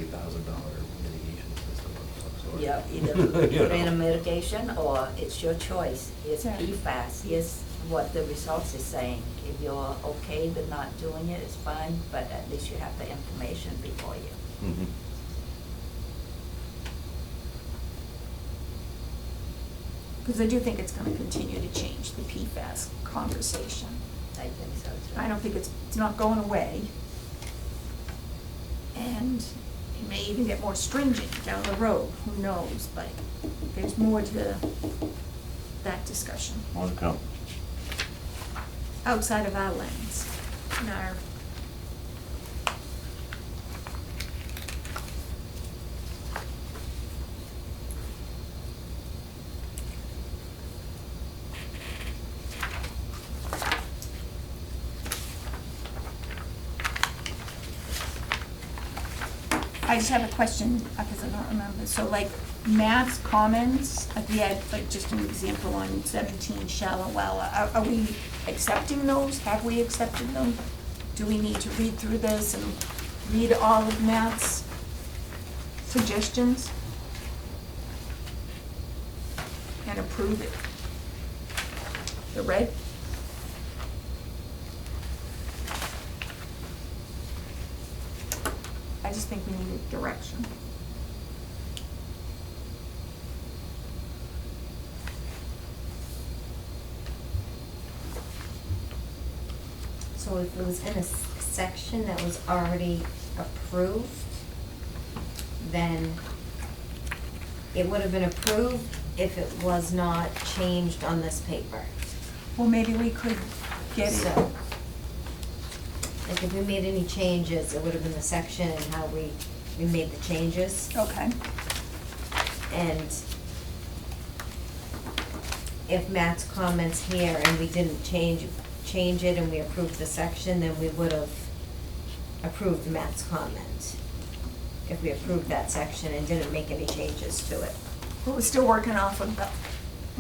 mitigation system of some sort. Yeah, either You put in a know. mitigation, or it's your choice. Here's Yeah. PFAS, here's what the results is saying. If you're okay with not doing it, it's fine, but at least you have the information before you. Mhm. Because I do think it's gonna continue to change, the PFAS conversation. I think so too. I don't think it's not going away. And it may even get more stringent down the road, who knows, but there's more to that discussion. More to come. outside of our lens, in our. I just have a question, because I don't remember, so like Matt's comments at the end, like just an example on 17 Shallow Well, are we accepting those? Have we accepted them? Do we need to read through this and read all of Matt's suggestions? And approve it? The red? I just think we need a direction. So if it was in a section that was already approved, then it would have been approved if it was not changed on this paper. Well, maybe we could get it. So, like if we made any changes, it would have been the section and how we made the changes. Okay. And if Matt's comments here and we didn't change it and we approved the section, then we would have approved Matt's comment. If we approved that section and didn't make any changes to it. But we're still working off of the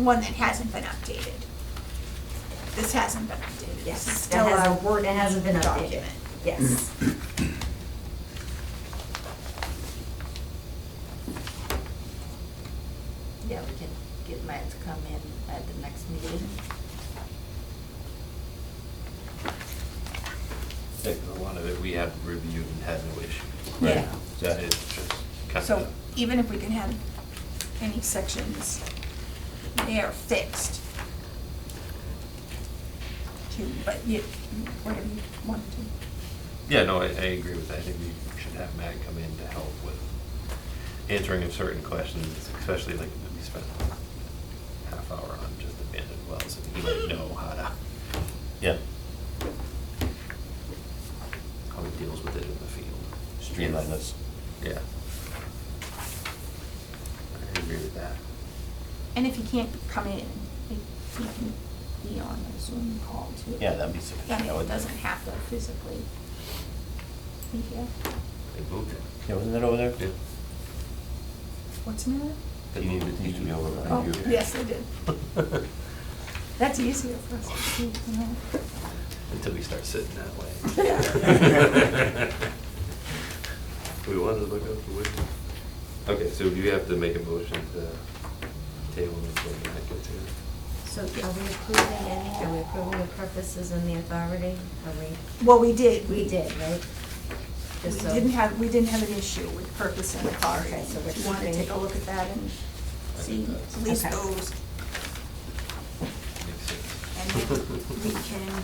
one that hasn't been updated. This hasn't been updated. Yes, This is that still a hasn't- Word that hasn't been updated. document. Yes. Yeah, we can get Matt to come in at the next meeting. Yeah, 'cause a lot of it we have reviewed and had no issue. Yeah. So it's just kind So of, even if we can have any sections there fixed. But you, whatever you want to. yeah, no, I agree with that. I think we should have Matt come in to help with answering of certain questions, especially like we spent a half hour on just abandoned wells, and he might know how to, Yeah, how he deals with it in the field. streamline this. Yeah. I agree with that. And if you can't come in, you can be on a Zoom call too. Yeah, that'd be I sufficient. mean, it doesn't have to physically be here. They moved it. Yeah, wasn't that over there? Yeah. What's the matter? They You need moved to teach me over there. Oh, You- yes, I did. That's easier for us to see, you know. Until we start sitting that way. Yeah. We wanted to look out the window. Okay, so do you have to make a motion to table until Matt gets here? So are we approving any, are we approving the purposes and the authority? Are we, Well, we did. we did, right? We Just so- didn't have an issue with purpose and authority. Okay, so we're If you want to keeping- take a look at that and see at least Okay. those. Makes sense. And then we can,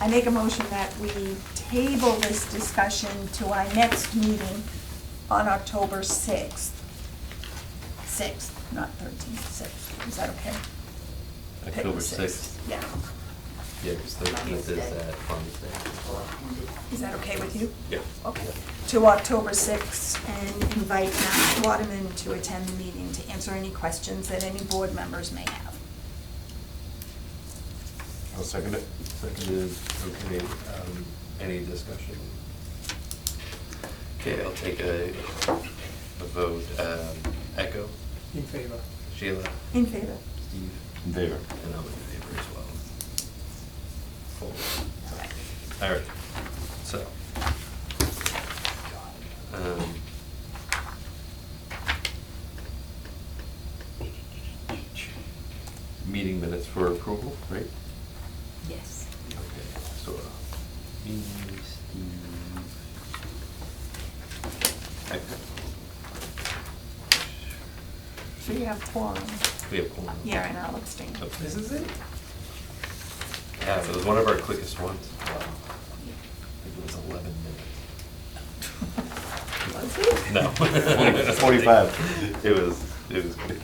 I make a motion that we table this discussion to our next meeting on October 6th. 6th, not 13th, 6th. Is that okay? Pick the October 6th. Yeah. Yeah, because 13th is Wednesday. that Farmers Day. Is that okay with you? Yeah. Okay. To October 6th, and invite Matt Waterman to attend the meeting to answer any questions that any board members may have. I'll second it. Seconded, okay, any discussion? Okay, I'll take a vote, Echo, In favor. Sheila, In favor? Steve, In favor. and I'm in favor as well. Full. Okay. All right, so. Meeting minutes for approval, right? Yes. Okay, so, me, Steve, Echo. So you have quorum. We have one. Yeah, and I'll abstain. Okay. This is it? Yeah, so it was one of our quickest ones. I think it was 11 minutes. Was it? No. 45. It was good.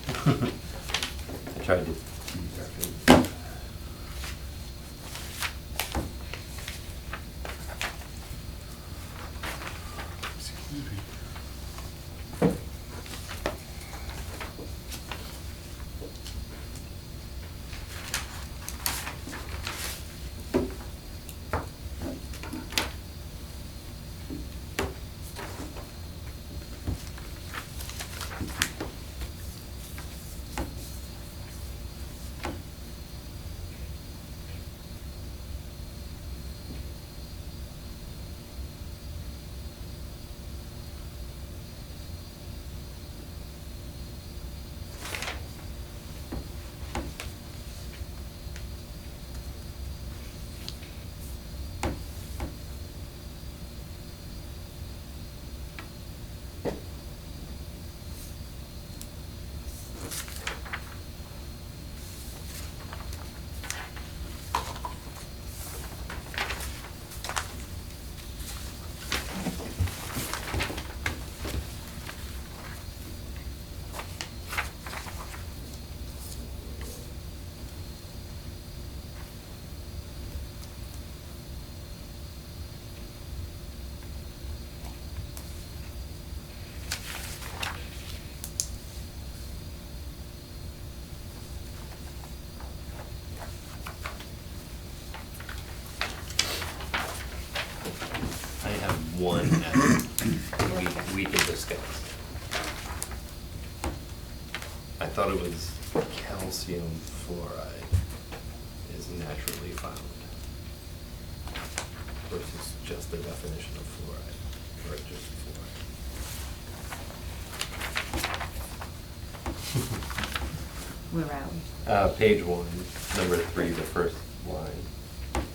I tried to. I thought it was calcium fluoride is naturally found versus just the definition of fluoride, or just fluoride. Where are we? Page 1, number 3, the first line.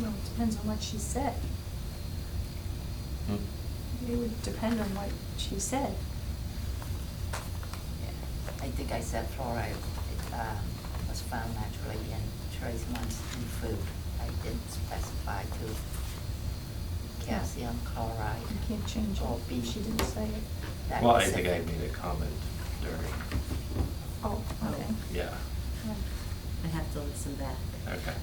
Well, it depends on what she said. It would depend on what she said. I think I said fluoride was found naturally in trace amounts in food. I didn't specify to calcium chloride. You can't change or it B. if she didn't say it. That Well, I specific. think I made a comment during, Oh, okay. yeah, Yeah. I have to listen back. okay.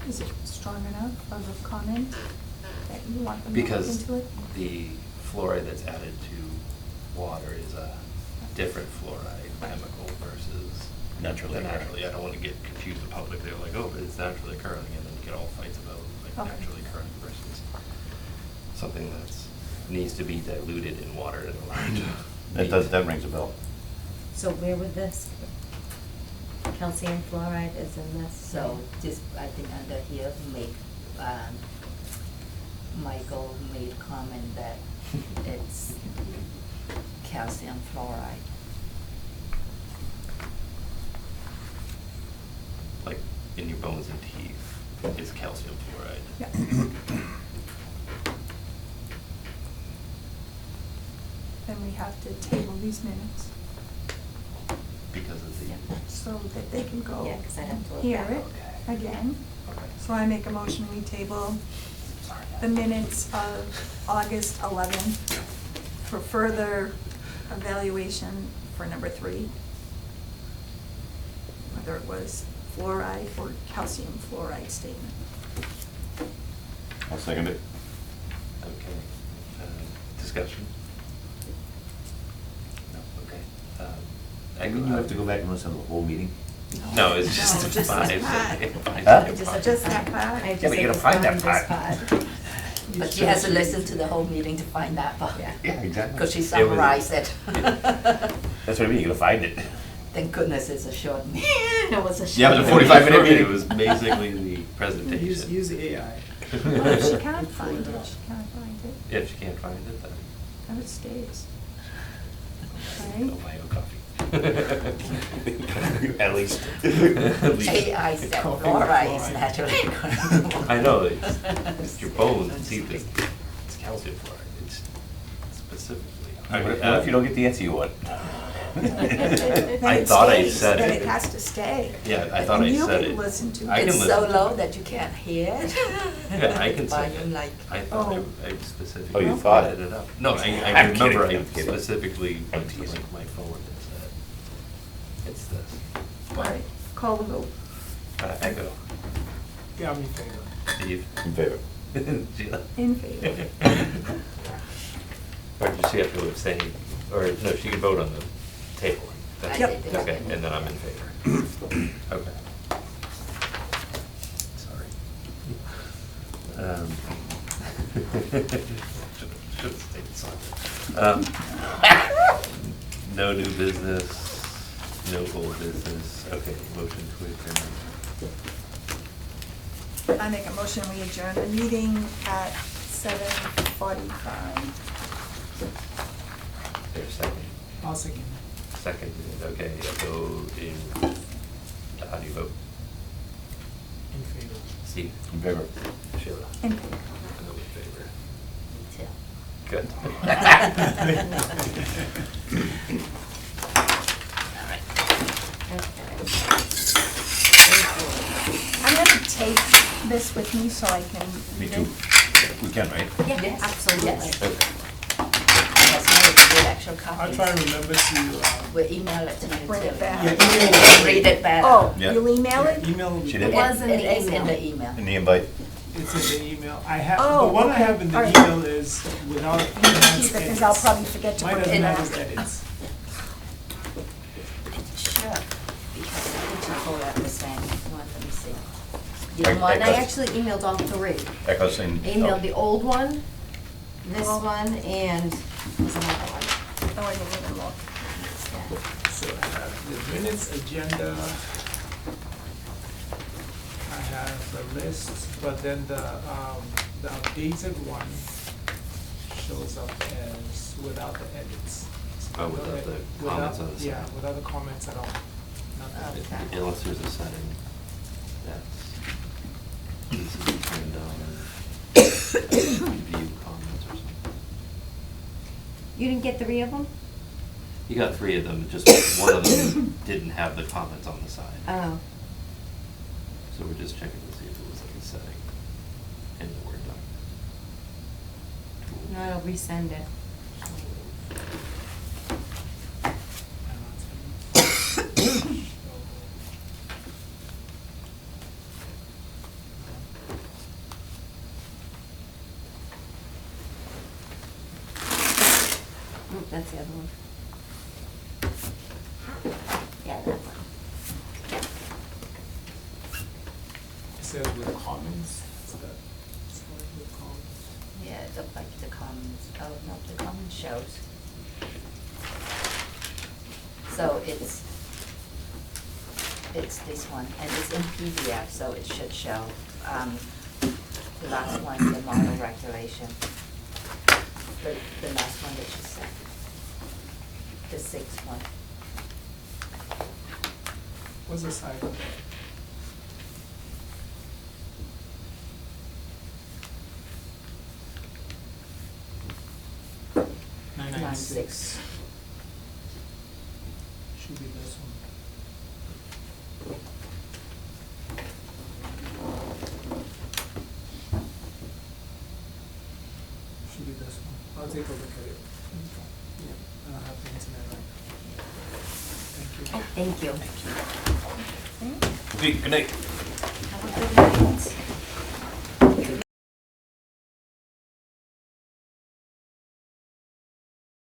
Is it strong enough of a comment that you want them to look Because into it? the fluoride that's added to water is a different fluoride chemical versus Naturally the occurring. naturally. I don't want to get confused in public. They're like, oh, but it's naturally occurring, and then get all fights about like Okay. naturally occurring versus something that's needs to be diluted in water in order to. That rings a bell. So where would this calcium fluoride is in this? So just, I think under here, Michael made comment that it's calcium fluoride. Like in your bones and teeth is calcium fluoride. Yeah. Then we have to table these minutes Because of the. so that they can go Yeah, 'cause I have to look hear back. it again. Okay. So I make a motion, we table the minutes of August 11th for further evaluation for number 3. Whether it was fluoride or calcium fluoride statement. I'll second it. Okay. Discussion? No, okay. I mean, you have to go back and listen to the whole meeting? No, it's just No, just five. that part. Huh? Just that part? I just Yeah, but you gotta just find that found this part. But she has to listen to the whole meeting to find that part. Yeah. Yeah, exactly. Because she It was- summarized it. That's what I mean, you gotta find it. Thank goodness it's a short meeting. It was a short. Yeah, it was a 45-minute meeting. It was basically the presentation. Use AI. Well, if she can't find it, she can't find it. If she can't find it, then Then it stays. go Right? buy a coffee. At least. At least. AI said Coffee with fluoride is fluoride. naturally. I know, it's your bones and teeth, it's calcium fluoride, it's specifically. What if you don't get the answer you want? Then I it thought I stays, said then it. it has to stay. Yeah, I thought I And said you it. can listen to I it. can It's listen so to low it. that you can't hear it. Yeah, I can say Volume it. like. I thought Oh. I specifically. Oh, you thought it? added up. No, I I'm remember kidding, I I'm kidding. specifically I'm went to teasing. like my phone and said, it's this. All right, call the vote. Echo, Yeah, I'm in favor. Steve. In favor. Sheila. In favor. Or does she have to abstain? Or, no, she can vote on the table. I Yep. did Okay, abstain. and then I'm in favor. Okay. Sorry. Should've stayed silent. No new business, no old business. Okay, motion to adjourn. I make a motion, we adjourn the meeting at 7:45. There's a second. I'll second. Second, okay, Echo in, how do you vote? In favor. Steve? In favor. Sheila? In favor. No in favor. Me too. Good. I'm gonna take this with me so I can Me read too. it. We can, right? Yeah, Yes, absolutely. yes. Okay. Yes, now we can get actual copies. I'll try and remember to, We'll email it to you. Bring it too. back. Yeah, email. Read it better. Oh, Yeah. you'll email it? email. She It did? was in It the is in email. the email. In the invite? It's in the email. I have, Oh, the one I okay. have in the All right. email is without You can keep enhanced it, because I'll edits. probably forget to Mine put it doesn't in have there. his edits. It should, because I think you pulled out the same one, let me see. I- The one, I I- actually emailed all three. Echo saying. Emailed the old one, this Oh. one, and there's another one. Oh, I didn't even look. So I have the minutes agenda. I have the list, but then the updated one shows up as without the edits. So Oh, without the comments on the Yeah, side. without the comments at all. Not added. Okay. Unless there's a setting that's easy to turn down or review comments or something. You didn't get 3 of them? You got 3 of them, just one of them didn't have the comments on the side. Oh. So we're just checking to see if it was like a setting in the Word document. No, I'll resend it. Oop, that's the other one. Yeah, that one. It says with comments. Is that with comments? Yeah, it looked like the comments, oh, no, the comment shows. So it's this one, and it's in PDF, so it should show. The last one, the model regulation. The last one that you sent. The 6th one. What's the size of that? Nine 996. Should be this one. Should be this one. I'll take a look at it. Yeah, I don't have the internet right now. Thank you. Thank you. Okay, good night. Have a good night.